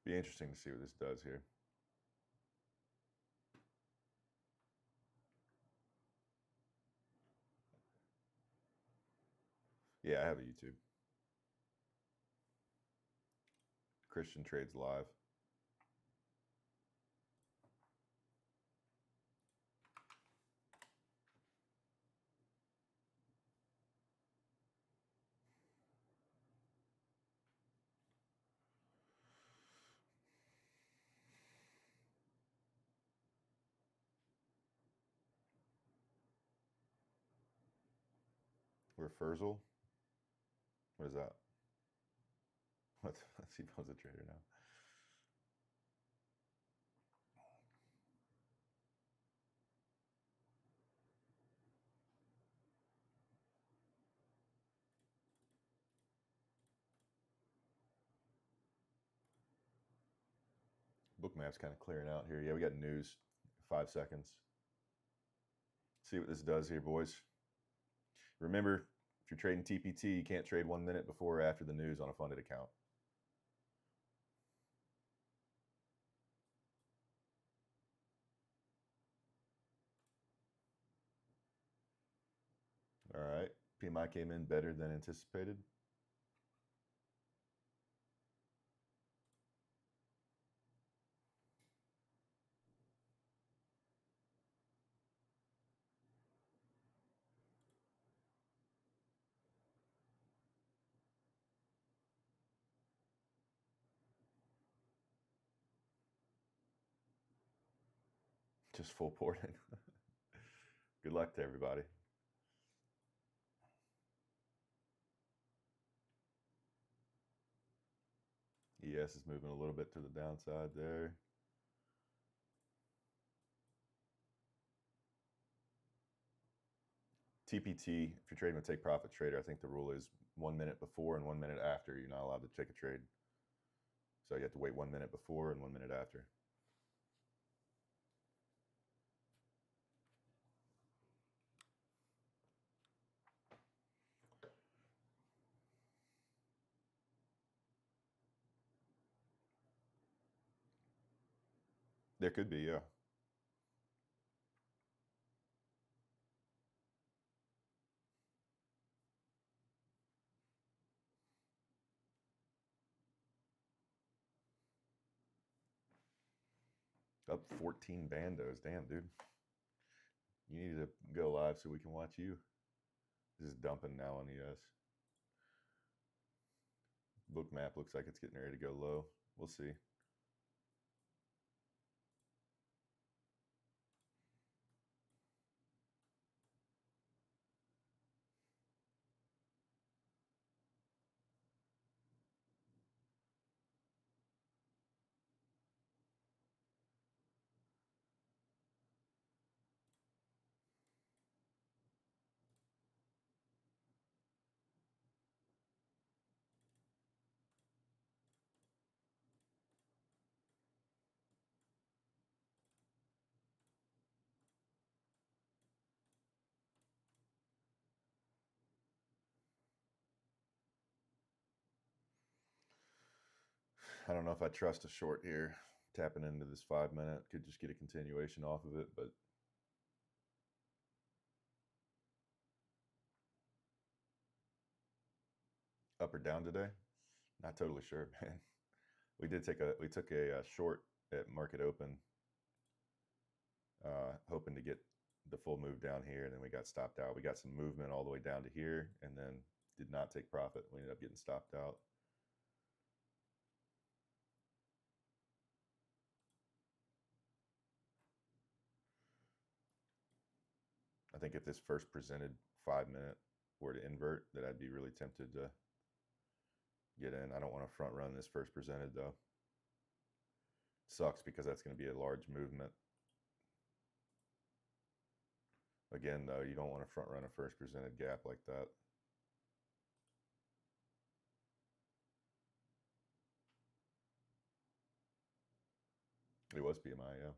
Be interesting to see what this does here. Yeah, I have a YouTube. Christian Trades Live. Referral? What is that? Let's see if I was a trader now. Bookmap's kind of clearing out here. Yeah, we got news. 5 seconds. See what this does here, boys. Remember, if you're trading TPT, you can't trade 1 minute before or after the news on a funded account. All right. PMI came in better than anticipated. Just full porting. Good luck to everybody. ES is moving a little bit to the downside there. TPT, if you're trading with take profit trader, I think the rule is 1 minute before and 1 minute after. You're not allowed to take a trade. So you have to wait 1 minute before and 1 minute after. There could be, yeah. Up 14 bandos. Damn, dude. You need to go live so we can watch you. This is dumping now on ES. Book map looks like it's getting ready to go low. We'll see. I don't know if I trust a short here. Tapping into this 5 minute could just get a continuation off of it, but up or down today? Not totally sure, man. We took a short at market open, hoping to get the full move down here, and then we got stopped out. We got some movement all the way down to here, and then did not take profit. We ended up getting stopped out. I think if this first presented 5 minute were to invert, that I'd be really tempted to get in. I don't want to front run this first presented though. Sucks because that's going to be a large movement. Again, though, you don't want to front run a first presented gap like that. It was PMI, yeah.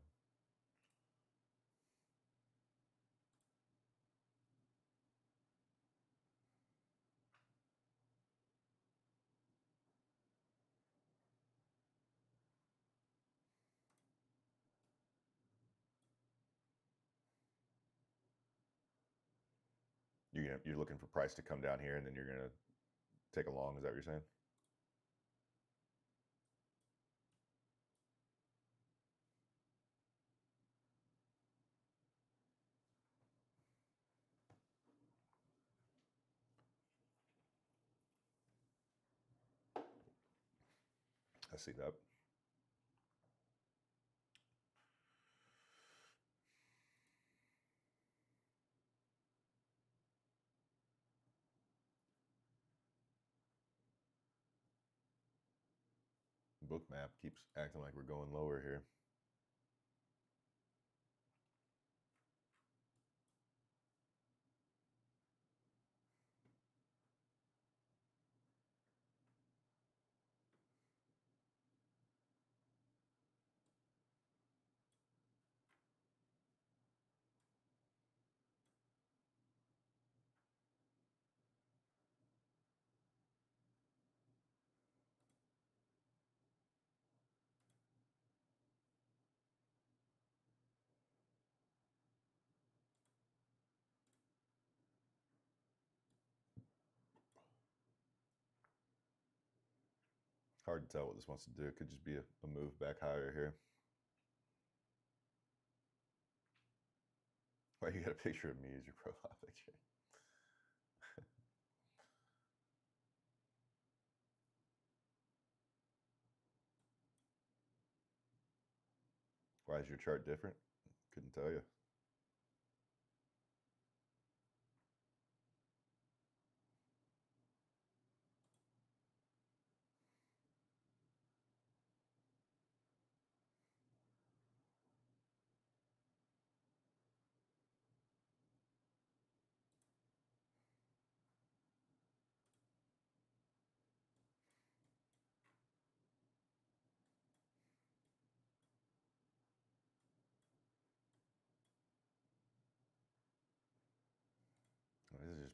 You're looking for price to come down here, and then you're gonna take a long. Is that what you're saying? I see that. Book map keeps acting like we're going lower here. Hard to tell what this wants to do. It could just be a move back higher here. Why you got a picture of me as your profile picture? Why is your chart different? Couldn't tell you.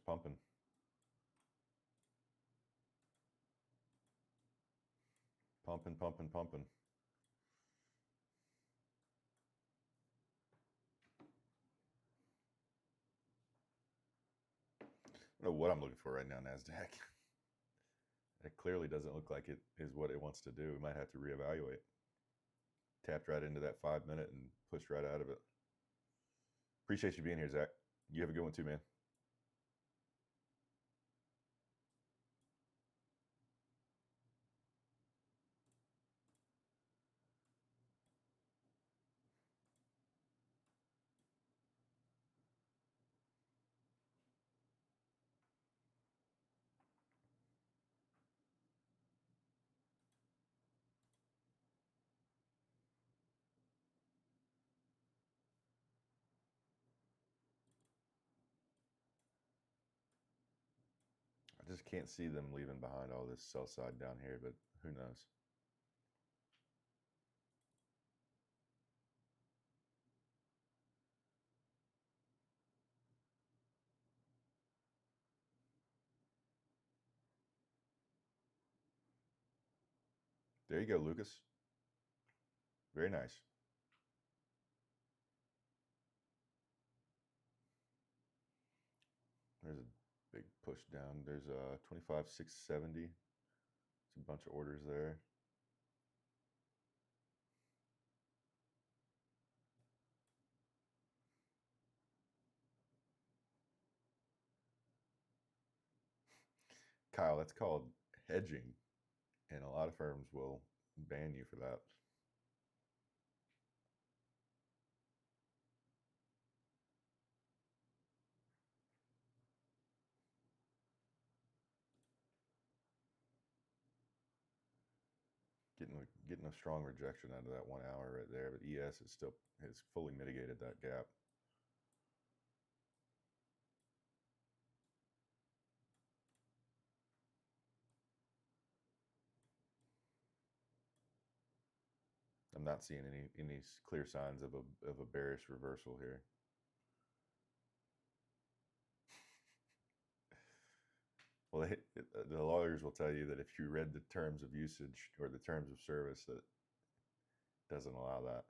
just pumping. Pumping, pumping, pumping. I don't know what I'm looking for right now, NASDAQ. It clearly doesn't look like it is what it wants to do. We might have to reevaluate. Tapped right into that 5 minute and pushed right out of it. Appreciate you being here, Zach. You have a good one too, man. I just can't see them leaving behind all this sell side down here, but who knows? There you go, Lucas. Very nice. There's a big push down. There's a 25,670. It's a bunch of orders there. Kyle, that's called hedging, and a lot of firms will ban you for that. Getting a strong rejection out of that 1 hour right there, but ES has fully mitigated that gap. I'm not seeing any clear signs of a bearish reversal here. Well, the lawyers will tell you that if you read the terms of usage or the terms of service, that doesn't allow that.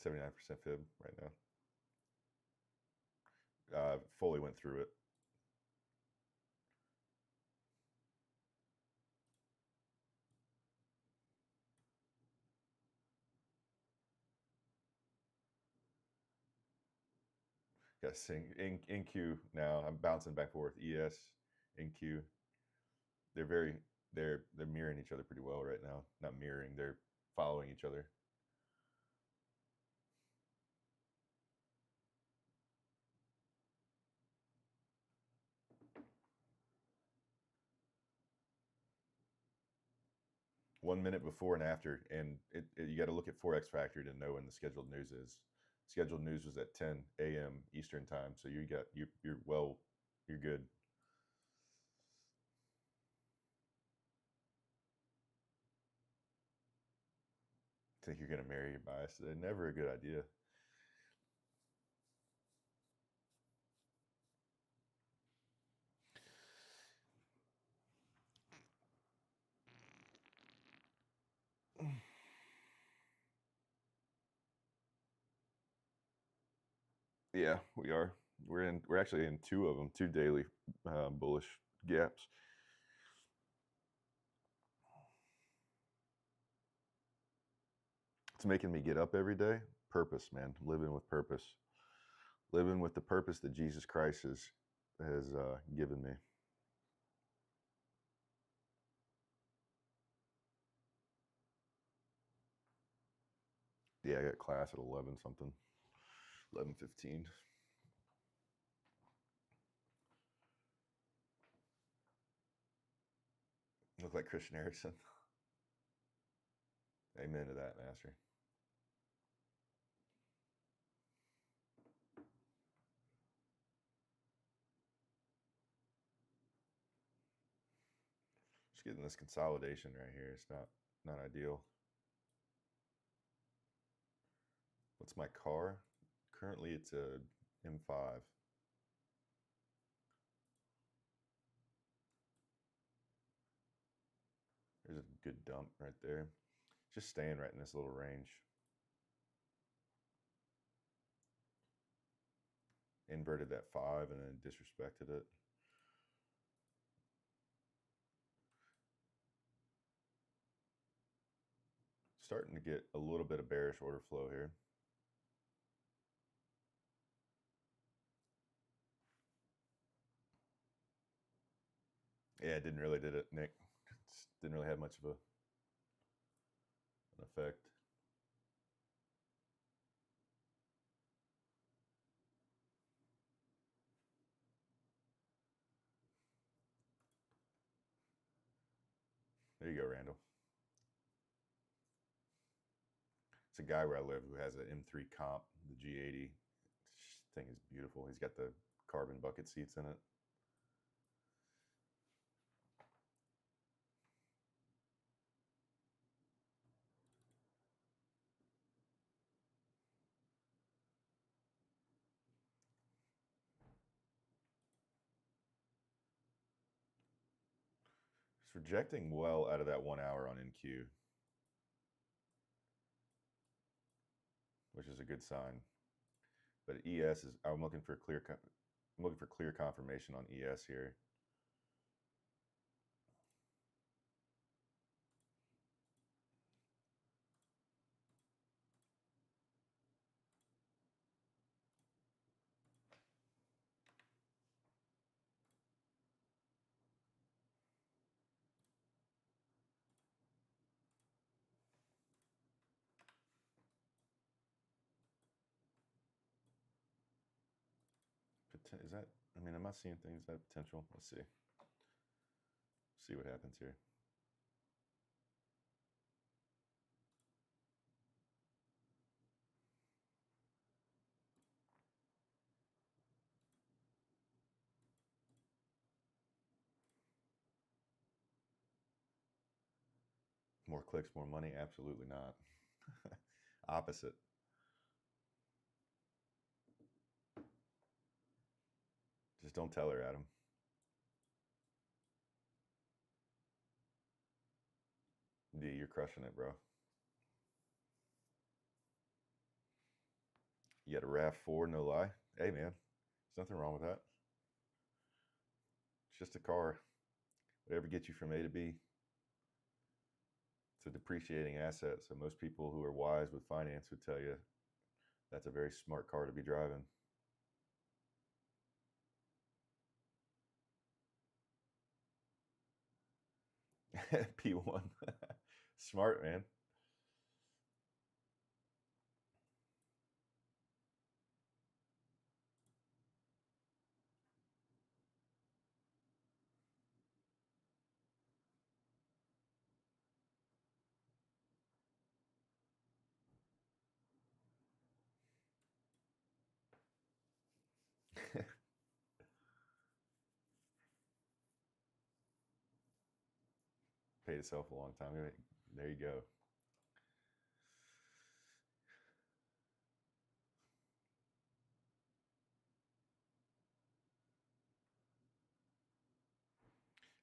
79% fib right now. Fully went through it. Got to sing NQ now. I'm bouncing back and forth. ES, NQ. They're mirroring each other pretty well right now. Not mirroring, they're following each other. One minute before and after, and you got to look at Forex Factory to know when the scheduled news is. Scheduled news was at 10 a.m. Eastern time, so you're good. Think you're gonna marry your bias today? Never a good idea. Yeah, we are. We're actually in two of them, two daily bullish gaps. It's making me get up every day. Purpose, man. Living with purpose. Living with the purpose that Jesus Christ has given me. Yeah, I got class at 11 something. 11:15. Look like Christian Eriksen. Amen to that, Master. Just getting this consolidation right here. It's not ideal. What's my car? Currently, it's a M5. There's a good dump right there. Just staying right in this little range. Inverted that 5 and then disrespected it. Starting to get a little bit of bearish order flow here. Yeah, it didn't really did it, Nick. Didn't really have much of an effect. There you go, Randall. It's a guy where I live who has an M3 comp, the G80. This thing is beautiful. He's got the carbon bucket seats in it. It's rejecting well out of that 1 hour on NQ, which is a good sign. But ES is, I'm looking for clear confirmation on ES here. Is that, I mean, am I seeing things that potential? Let's see. See what happens here. More clicks, more money? Absolutely not. Opposite. Just don't tell her, Adam. D, you're crushing it, bro. You got a RAV4, no lie. Hey, man, there's nothing wrong with that. It's just a car. Whatever gets you from A to B. It's a depreciating asset. So most people who are wise with finance would tell you that's a very smart car to be driving. P1. Smart, man. Paid itself a long time. There you go.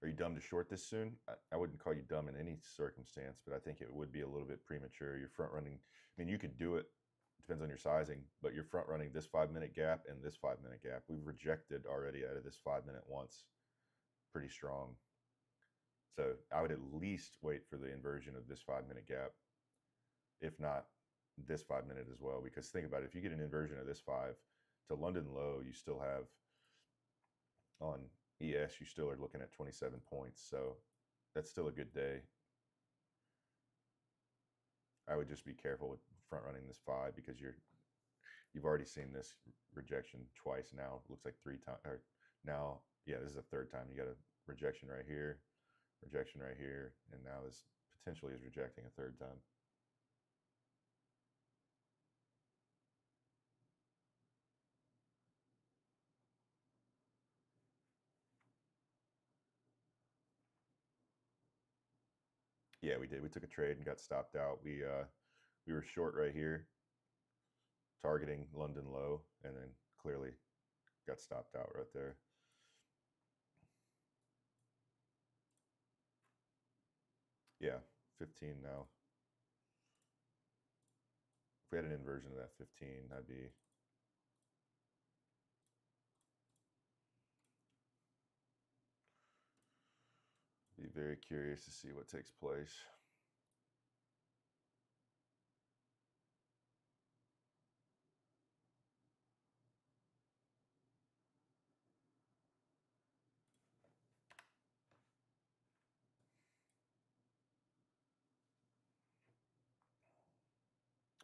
Are you dumb to short this soon? I wouldn't call you dumb in any circumstance, but I think it would be a little bit premature. You're front running. I mean, you could do it. Depends on your sizing, but you're front running this 5-minute gap and this 5-minute gap. We've rejected already out of this 5-minute once. Pretty strong. So I would at least wait for the inversion of this 5-minute gap, if not this 5-minute as well. Because think about it, if you get an inversion of this 5 to London low, you still have on ES, you still are looking at 27 points. So that's still a good day. I would just be careful with front running this 5 because you've already seen this rejection twice now. It looks like 3 times. Or now, yeah, this is the 3rd time. You got a rejection right here, and now this potentially is rejecting a 3rd time. Yeah, we did. We took a trade and got stopped out. We were short right here, targeting London low, and then clearly got stopped out right there. Yeah, 15 now. If we had an inversion of that 15, that'd be very curious to see what takes place.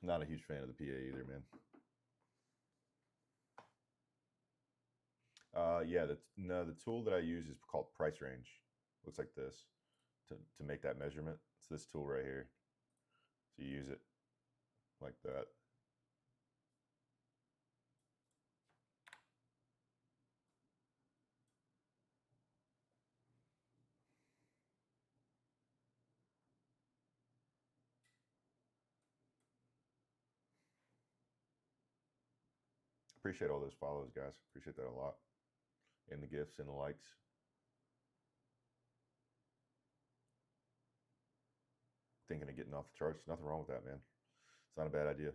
Not a huge fan of the PA either, man. Yeah, the tool that I use is called price range. Looks like this to make that measurement. It's this tool right here. So you use it like that. Appreciate all those follows, guys. Appreciate that a lot. And the gifts and the likes. Thinking of getting off the charts. Nothing wrong with that, man. It's not a bad idea.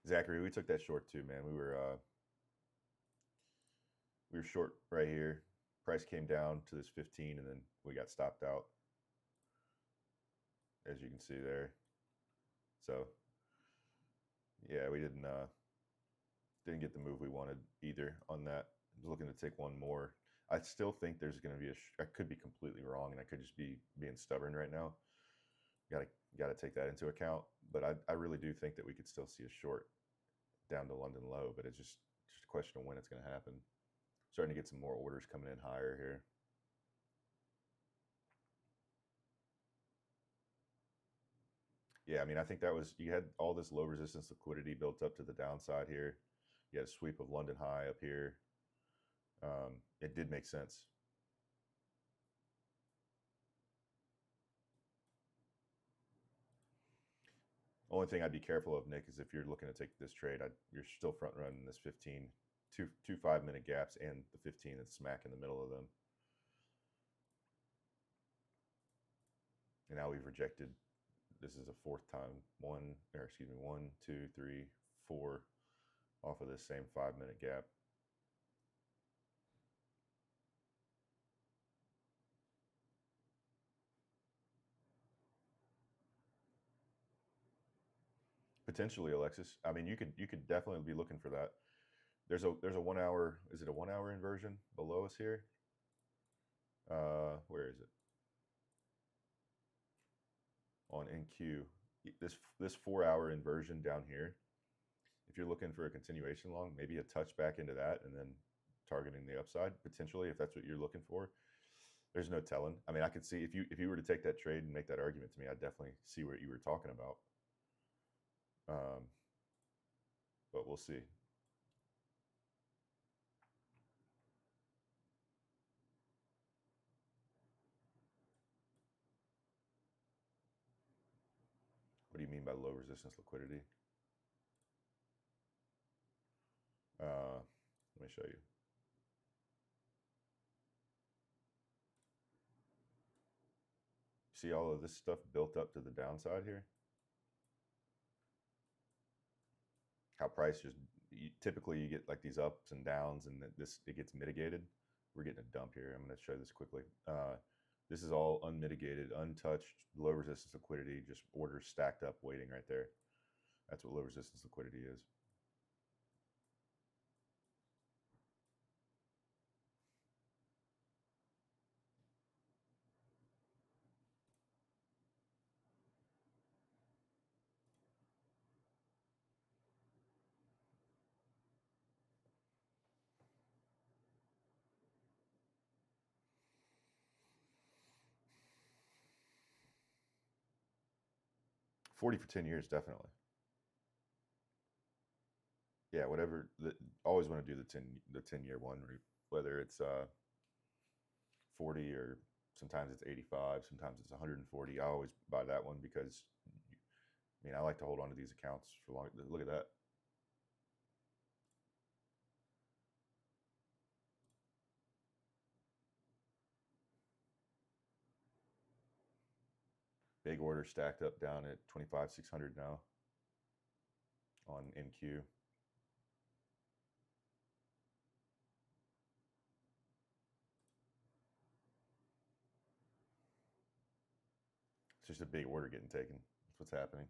Zachary, we took that short too, man. We were short right here. Price came down to this 15, and then we got stopped out, as you can see there. So yeah, we didn't get the move we wanted either on that. I was looking to take one more. I still think there's going to be I could be completely wrong, and I could just be being stubborn right now. Got to take that into account. But I really do think that we could still see a short down to London low, but it's just a question of when it's going to happen. Starting to get some more orders coming in higher here. Yeah, I mean, I think that was, you had all this low resistance liquidity built up to the downside here. You had a sweep of London high up here. It did make sense. Only thing I'd be careful of, Nick, is if you're looking to take this trade, you're still front running this 15, two 5-minute gaps and the 15 that's smack in the middle of them. And now we've rejected. This is a fourth time. 1, 2, 3, 4 off of this same 5-minute gap. Potentially, Alexis. I mean, you could definitely be looking for that. There's a 1 hour. Is it a 1 hour inversion below us here? Where is it? On NQ. This 4 hour inversion down here. If you're looking for a continuation long, maybe a touch back into that and then targeting the upside potentially, if that's what you're looking for. There's no telling. I mean, I could see if you were to take that trade and make that argument to me, I'd definitely see what you were talking about. But we'll see. What do you mean by low resistance liquidity? Let me show you. See all of this stuff built up to the downside here? How price just, typically you get like these ups and downs, and it gets mitigated. We're getting a dump here. I'm going to show this quickly. This is all unmitigated, untouched, low resistance liquidity, just orders stacked up waiting right there. That's what low resistance liquidity is. $40 for 10 years, definitely. Yeah, whatever. Always want to do the 10-year one, whether it's 40 or Sometimes it's 85, sometimes it's 140. I always buy that one because, I mean, I like to hold on to these accounts for long. Look at that. Big order stacked up down at 25,600 now on NQ. It's just a big order getting taken. That's what's happening.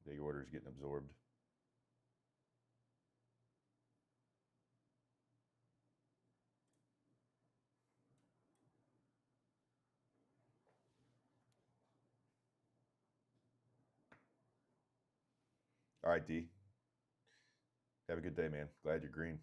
Big orders getting absorbed. All right, D. Have a good day, man. Glad you're green.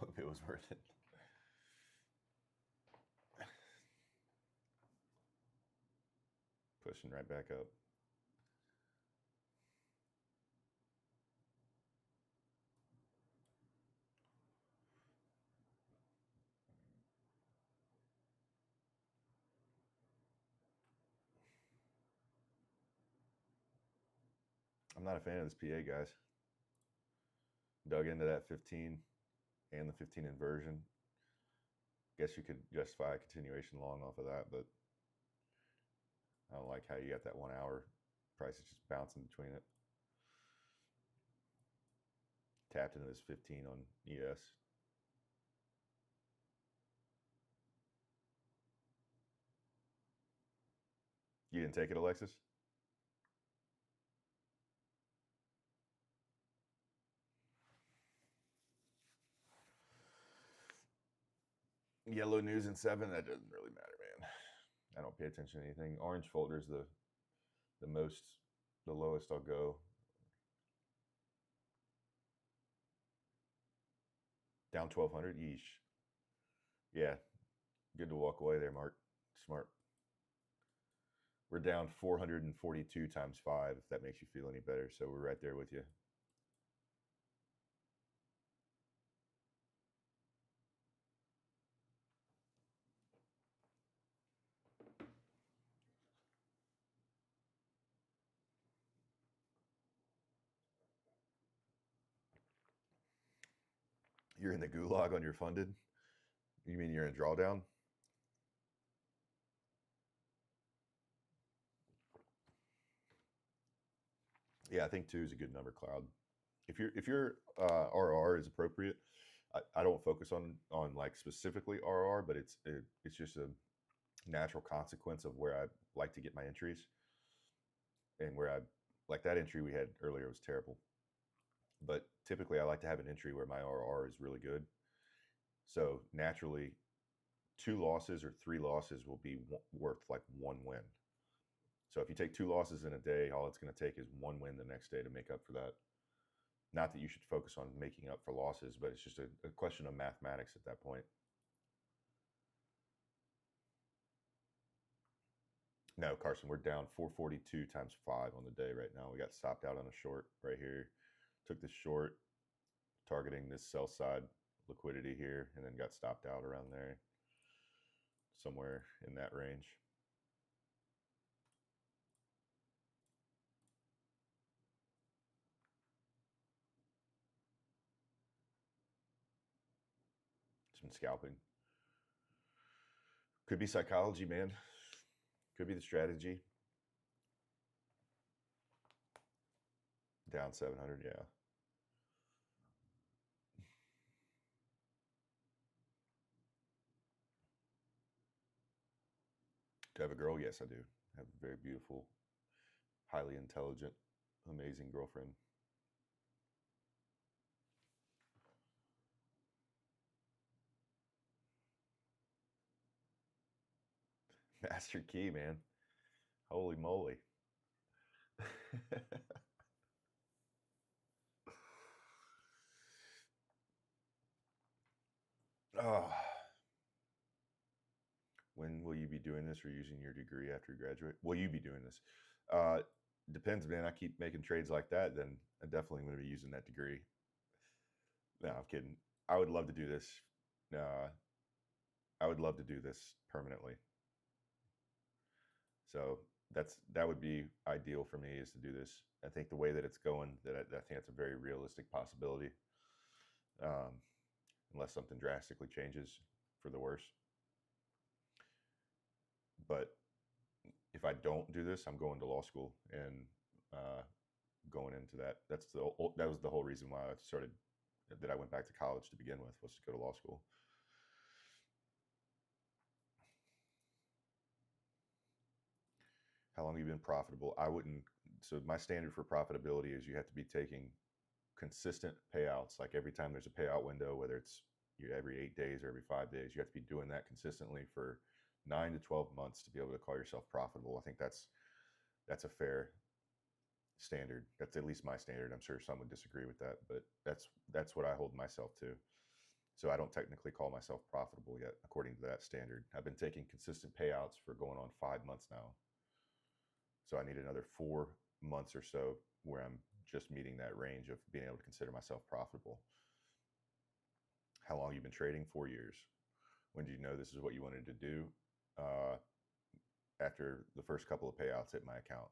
Hope it was worth it. Pushing right back up. I'm not a fan of this PA, guys. Dug into that 15 and the 15 inversion. Guess you could justify a continuation long off of that, but I don't like how you got that 1 hour price is just bouncing between it. Tapped into this 15 on ES. You didn't take it, Alexis? Yellow news in 7, that doesn't really matter, man. I don't pay attention to anything. Orange folder's the lowest I'll go. Down 1,200, yeesh. Yeah, good to walk away there, Mark. Smart. We're down 442 times 5, if that makes you feel any better. So we're right there with you. You're in the gulag on your funded? You mean you're in drawdown? Yeah, I think 2 is a good number, Cloud. If your RR is appropriate, I don't focus on like specifically RR, but it's just a natural consequence of where I like to get my entries, and where I like that entry we had earlier was terrible. But typically I like to have an entry where my RR is really good. So naturally 2 losses or 3 losses will be worth like 1 win. So if you take 2 losses in a day, all it's going to take is 1 win the next day to make up for that. Not that you should focus on making up for losses, but it's just a question of mathematics at that point. No, Carson, we're down 442 times 5 on the day right now. We got stopped out on a short right here. Took this short, targeting this sell side liquidity here, and then got stopped out around there, somewhere in that range. Some scalping. Could be psychology, man. Could be the strategy. Down 700, yeah. Do I have a girl? Yes, I do. I have a very beautiful, highly intelligent, amazing girlfriend. Master key, man. Holy moly. Oh, when will you be doing this or using your degree after you graduate? Will you be doing this? Depends, man. I keep making trades like that, then I'm definitely going to be using that degree. No, I'm kidding. I would love to do this. I would love to do this permanently. So that would be ideal for me, is to do this. I think the way that it's going, that I think it's a very realistic possibility, unless something drastically changes for the worse. But if I don't do this, I'm going to law school and going into that. That was the whole reason why I went back to college to begin with, was to go to law school. How long have you been profitable? So my standard for profitability is you have to be taking consistent payouts. Like every time there's a payout window, whether it's every 8 days or every 5 days, you have to be doing that consistently for 9 to 12 months to be able to call yourself profitable. I think that's a fair standard. That's at least my standard. I'm sure some would disagree with that, but that's what I hold myself to. So I don't technically call myself profitable yet, according to that standard. I've been taking consistent payouts for going on 5 months now. So I need another 4 months or so where I'm just meeting that range of being able to consider myself profitable. How long you've been trading? 4 years. When did you know this is what you wanted to do? After the first couple of payouts hit my account.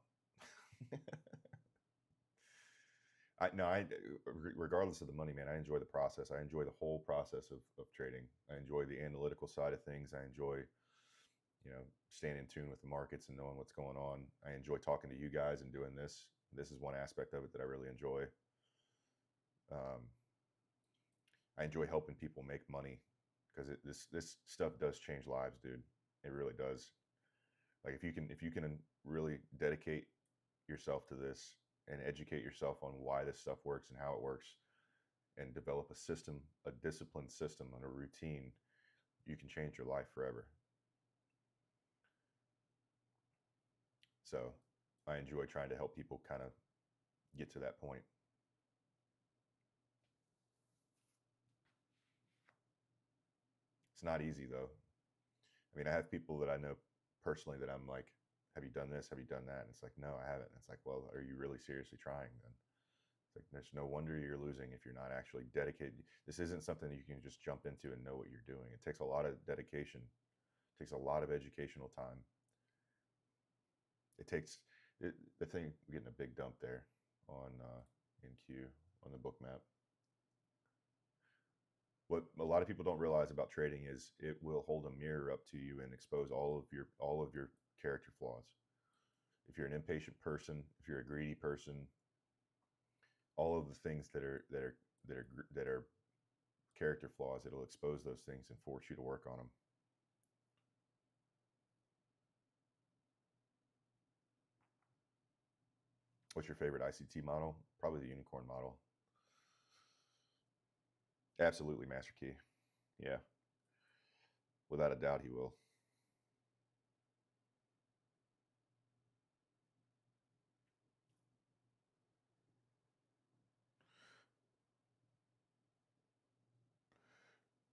Regardless of the money, man, I enjoy the process. I enjoy the whole process of trading. I enjoy the analytical side of things. I enjoy, staying in tune with the markets and knowing what's going on. I enjoy talking to you guys and doing this. This is one aspect of it that I really enjoy. I enjoy helping people make money, because this stuff does change lives, dude. It really does. Like if you can really dedicate yourself to this and educate yourself on why this stuff works and how it works, and develop a system, a disciplined system, and a routine, you can change your life forever. So I enjoy trying to help people kind of get to that point. It's not easy though. I mean, I have people that I know personally that I'm like, have you done this? Have you done that? And it's like, no, I haven't. And it's like, well, are you really seriously trying then? It's like, there's no wonder you're losing if you're not actually dedicated. This isn't something you can just jump into and know what you're doing. It takes a lot of dedication. It takes a lot of educational time. The thing, we're getting a big dump there on NQ on the book map. What a lot of people don't realize about trading is it will hold a mirror up to you and expose all of your character flaws. If you're an impatient person, if you're a greedy person, all of the things that are character flaws, it'll expose those things and force you to work on them. What's your favorite ICT model? Probably the unicorn model. Absolutely, Master Key. Yeah. Without a doubt, he will.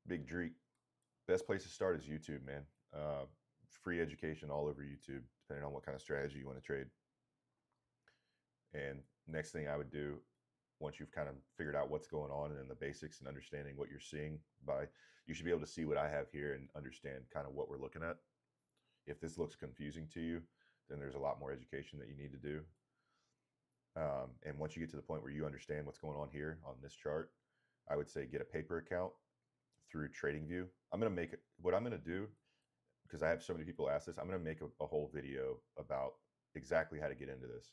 Big Dreek. Best place to start is YouTube, man. Free education all over YouTube, depending on what kind of strategy you want to trade. And next thing I would do, once you've kind of figured out what's going on and the basics and understanding what you're seeing, you should be able to see what I have here and understand kind of what we're looking at. If this looks confusing to you, then there's a lot more education that you need to do. And once you get to the point where you understand what's going on here on this chart, I would say get a paper account through TradingView. What I'm going to do, because I have so many people ask this, I'm going to make a whole video about exactly how to get into this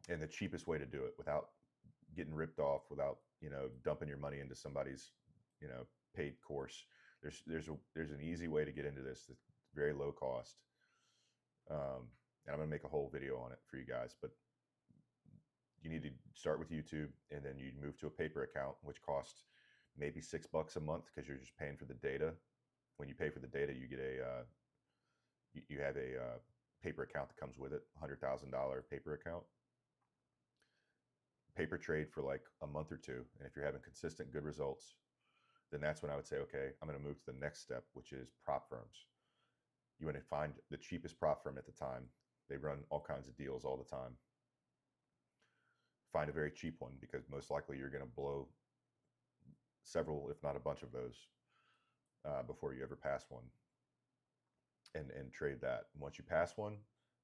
and the cheapest way to do it without getting ripped off, without, dumping your money into somebody's, paid course. There's an easy way to get into this that's very low cost. And I'm going to make a whole video on it for you guys, but you need to start with YouTube, and then you move to a paper account, which costs maybe $6 a month because you're just paying for the data. When you pay for the data, you get you have a paper account that comes with it, $100,000 paper account. Paper trade for like a month or two, and if you're having consistent good results, then that's when I would say, okay, I'm going to move to the next step, which is prop firms. You want to find the cheapest prop firm at the time. They run all kinds of deals all the time. Find a very cheap one, because most likely you're going to blow several, if not a bunch of those, before you ever pass one, and trade that. And once you pass one,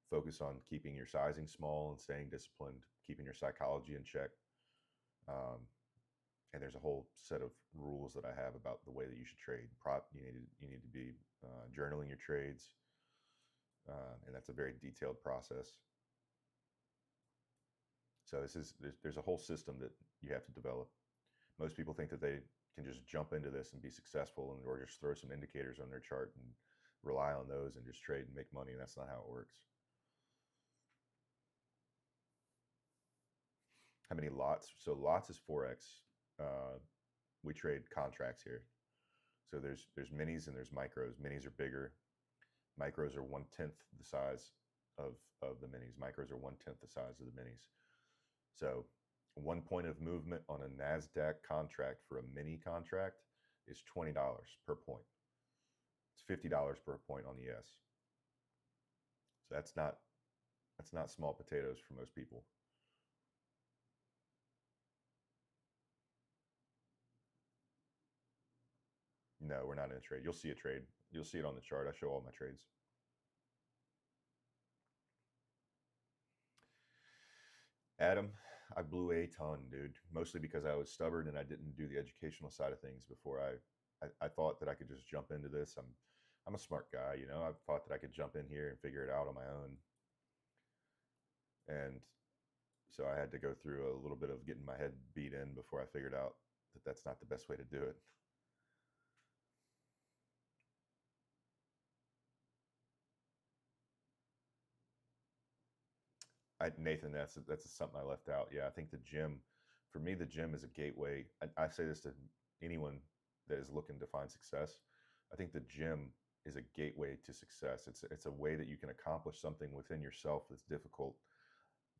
focus on keeping your sizing small and staying disciplined, keeping your psychology in check. And there's a whole set of rules that I have about the way that you should trade. You need to be journaling your trades, and that's a very detailed process. So there's a whole system that you have to develop. Most people think that they can just jump into this and be successful, or just throw some indicators on their chart and rely on those and just trade and make money, and that's not how it works. How many lots? So lots is 4x. We trade contracts here. So there's minis and there's micros. Minis are bigger. Micros are 1/10 the size of the minis. Micros are 1/10 the size of the minis. So 1 point of movement on a NASDAQ contract for a mini contract is $20 per point. It's $50 per point on the S. So that's not small potatoes for most people. No, we're not in a trade. You'll see a trade. You'll see it on the chart. I show all my trades. Adam, I blew a ton, dude. Mostly because I was stubborn and I didn't do the educational side of things before. I thought that I could just jump into this. I'm a smart guy, you know. I thought that I could jump in here and figure it out on my own. And so I had to go through a little bit of getting my head beat in before I figured out that that's not the best way to do it. Nathan, that's something I left out. Yeah, I think the gym, for me, the gym is a gateway. I say this to anyone that is looking to find success. I think the gym is a gateway to success. It's a way that you can accomplish something within yourself that's difficult,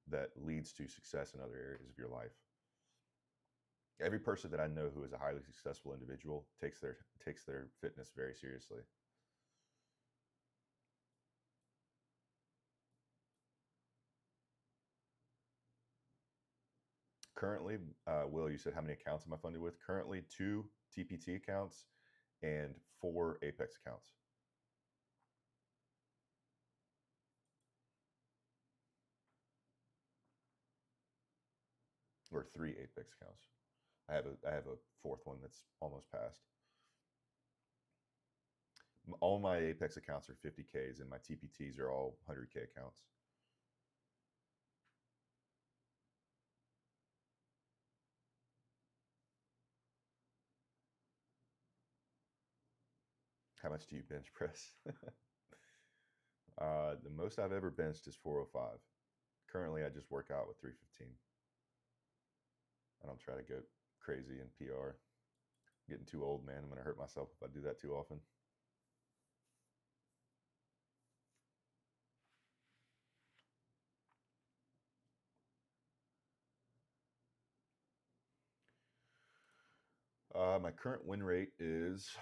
that leads to success in other areas of your life. Every person that I know who is a highly successful individual takes their fitness very seriously. Currently, Will, you said how many accounts am I funded with? Currently, 2 TPT accounts and 4 Apex accounts. Or 3 Apex accounts. I have a 4th one that's almost passed. All my Apex accounts are 50Ks, and my TPTs are all 100K accounts. How much do you bench press? The most I've ever benched is 405. Currently, I just work out with 315. I don't try to go crazy in PR. I'm getting too old, man. I'm going to hurt myself if I do that too often. My current win rate is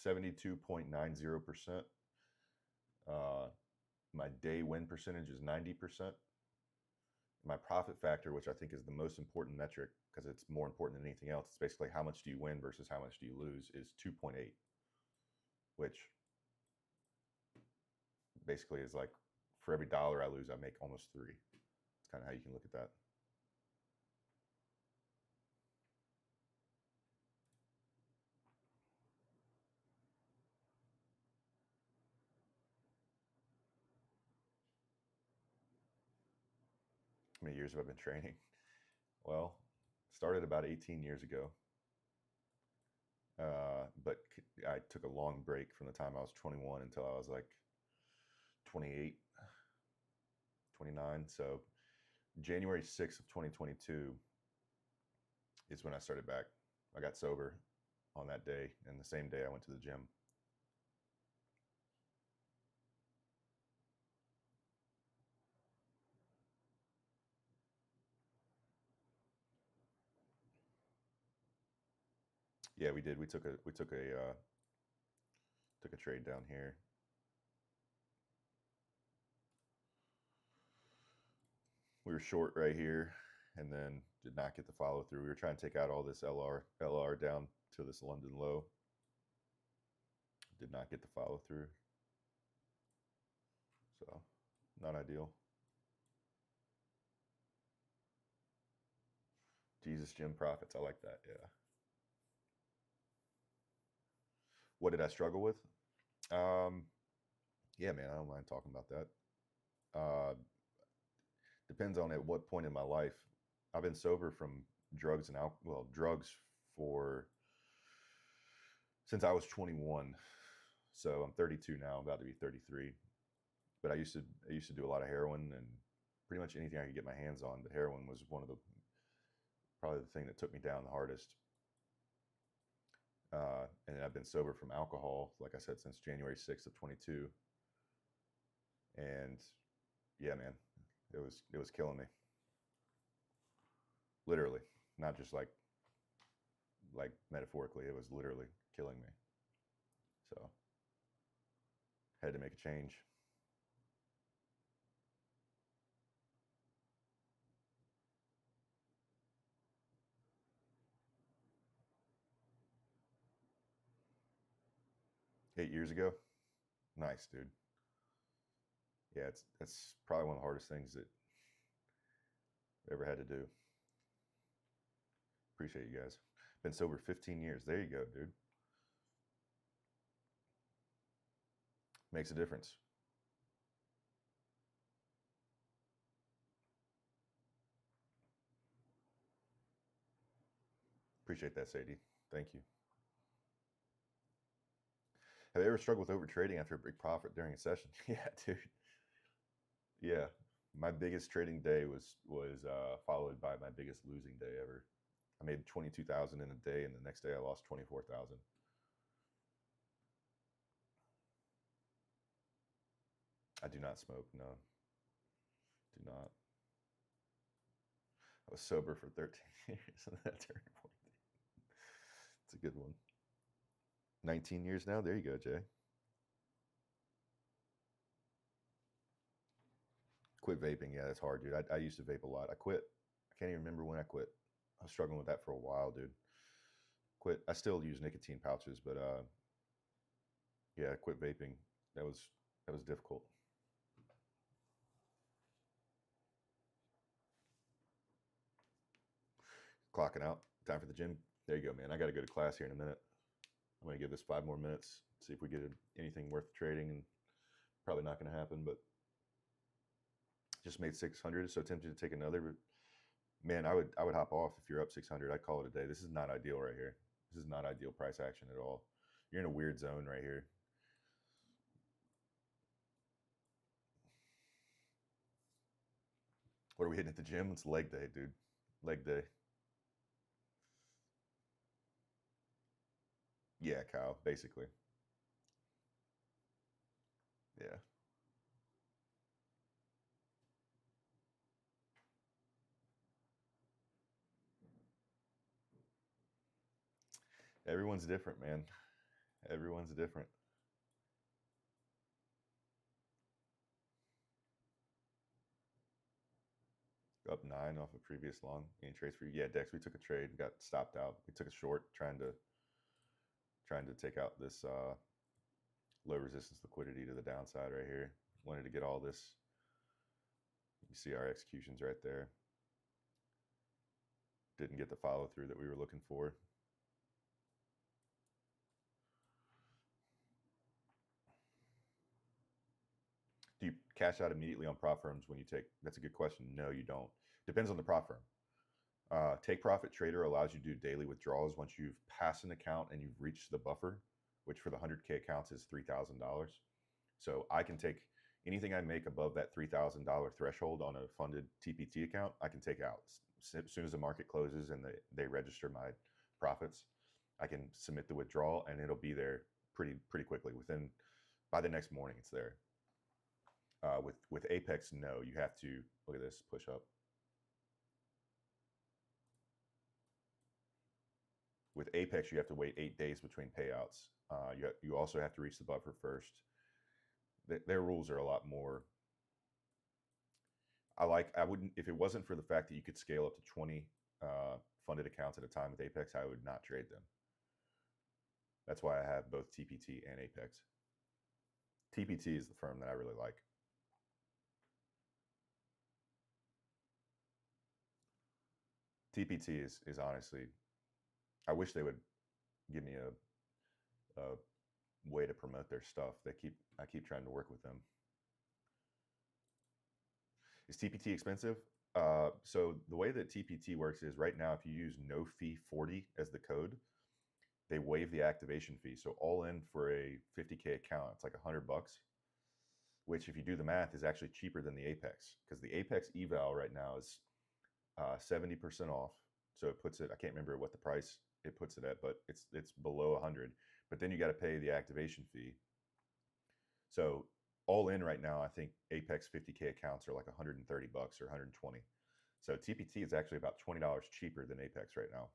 72.90%. My day win percentage is 90%. My profit factor, which I think is the most important metric because it's more important than anything else, it's basically how much do you win versus how much do you lose, is 2.8, which basically is like for every dollar I lose, I make almost 3. It's kind of how you can look at that. How many years have I been training? Well, started about 18 years ago. But I took a long break from the time I was 21 until I was like 28, 29. So January 6th of 2022 is when I started back. I got sober on that day, and the same day I went to the gym. Yeah, we did. We took a trade down here. We were short right here, and then did not get the follow through. We were trying to take out all this LR down to this London low. Did not get the follow through. So, not ideal. Jesus Jim Profits. I like that. Yeah. What did I struggle with? Yeah, man, I don't mind talking about that. Depends on at what point in my life. I've been sober from drugs and drugs since I was 21. So I'm 32 now, I'm about to be 33. But I used to do a lot of heroin and pretty much anything I could get my hands on. But heroin was probably the thing that took me down the hardest. And I've been sober from alcohol, like I said, since January 6th of 22. And yeah, man, it was killing me. Literally, not just like metaphorically, it was literally killing me. So had to make a change. $8 years ago. Nice, dude. Yeah, that's probably one of the hardest things that I've ever had to do. Appreciate you guys. Been sober 15 years. There you go, dude. Makes a difference. Appreciate that, Sadie. Thank you. Have you ever struggled with over trading after a big profit during a session? Yeah, dude. Yeah, my biggest trading day was followed by my biggest losing day ever. I made 22,000 in a day, and the next day I lost 24,000. I do not smoke. No, do not. I was sober for 13 years, and that turned point. It's a good one. 19 years now. There you go, Jay. Quit vaping. Yeah, that's hard, dude. I used to vape a lot. I quit. I can't even remember when I quit. I was struggling with that for a while, dude. Quit. I still use nicotine pouches, but yeah, I quit vaping. That was difficult. Clocking out. Time for the gym. There you go, man. I got to go to class here in a minute. I'm going to give this 5 more minutes, see if we get anything worth trading, and probably not going to happen, but just made 600, so tempted to take another. But man, I would hop off if you're up 600. I'd call it a day. This is not ideal right here. This is not ideal price action at all. You're in a weird zone right here. What are we hitting at the gym? It's leg day, dude. Leg day. Yeah, Kyle, basically. Yeah. Everyone's different, man. Everyone's different. Up 9 off a previous long. Any trades for you? Yeah, Dex, we took a trade, got stopped out. We took a short trying to take out this low resistance liquidity to the downside right here. Wanted to get all this. You see our executions right there. Didn't get the follow through that we were looking for. Do you cash out immediately on prop firms when you take? That's a good question. No, you don't. Depends on the prop firm. Take Profit Trader allows you to do daily withdrawals once you've passed an account and you've reached the buffer, which for the 100K accounts is $3,000. So I can take anything I make above that $3,000 threshold on a funded TPT account, I can take out. As soon as the market closes and they register my profits, I can submit the withdrawal and it'll be there pretty quickly. By the next morning, it's there. With Apex, no, you have to, look at this, push up. With Apex, you have to wait 8 days between payouts. You also have to reach the buffer first. Their rules are a lot more. I wouldn't, if it wasn't for the fact that you could scale up to 20 funded accounts at a time with Apex, I would not trade them. That's why I have both TPT and Apex. TPT is the firm that I really like. TPT is honestly, I wish they would give me a way to promote their stuff. I keep trying to work with them. Is TPT expensive? So the way that TPT works is right now, if you use no fee 40 as the code, they waive the activation fee. So all in for a 50K account, it's like $100, which if you do the math is actually cheaper than the Apex, because the Apex eval right now is 70% off. So it puts it, I can't remember what the price it puts it at, but it's below 100. But then you got to pay the activation fee. So all in right now, I think Apex 50K accounts are like $130 or 120. So TPT is actually about $20 cheaper than Apex right now.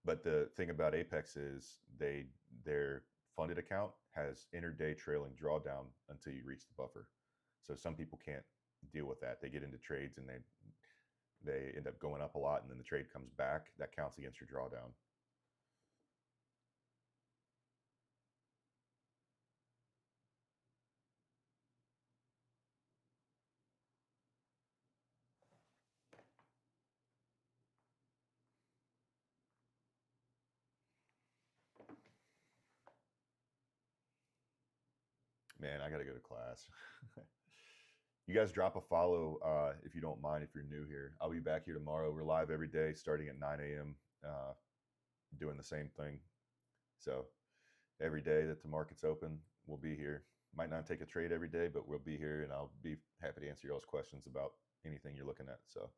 But the thing about Apex is their funded account has intraday trailing drawdown until you reach the buffer. So some people can't deal with that. They get into trades and they end up going up a lot, and then the trade comes back. That counts against your drawdown. Man, I got to go to class. You guys drop a follow if you don't mind, if you're new here. I'll be back here tomorrow. We're live every day starting at 9 a.m. Doing the same thing. So every day that the market's open, we'll be here. Might not take a trade every day, but we'll be here, and I'll be happy to answer y'all's questions about anything you're looking at. So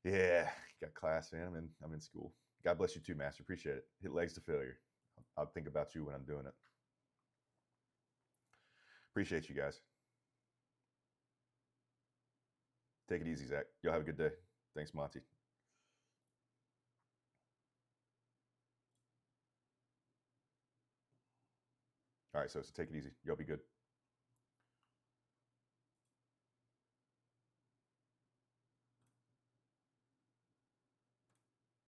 yeah, got class, man. I'm in school. God bless you too, Master. Appreciate it. Hit legs to failure. I'll think about you when I'm doing it. Appreciate you guys. Take it easy, Zach. Y'all have a good day. Thanks, Monty. All right, so take it easy. Y'all be good.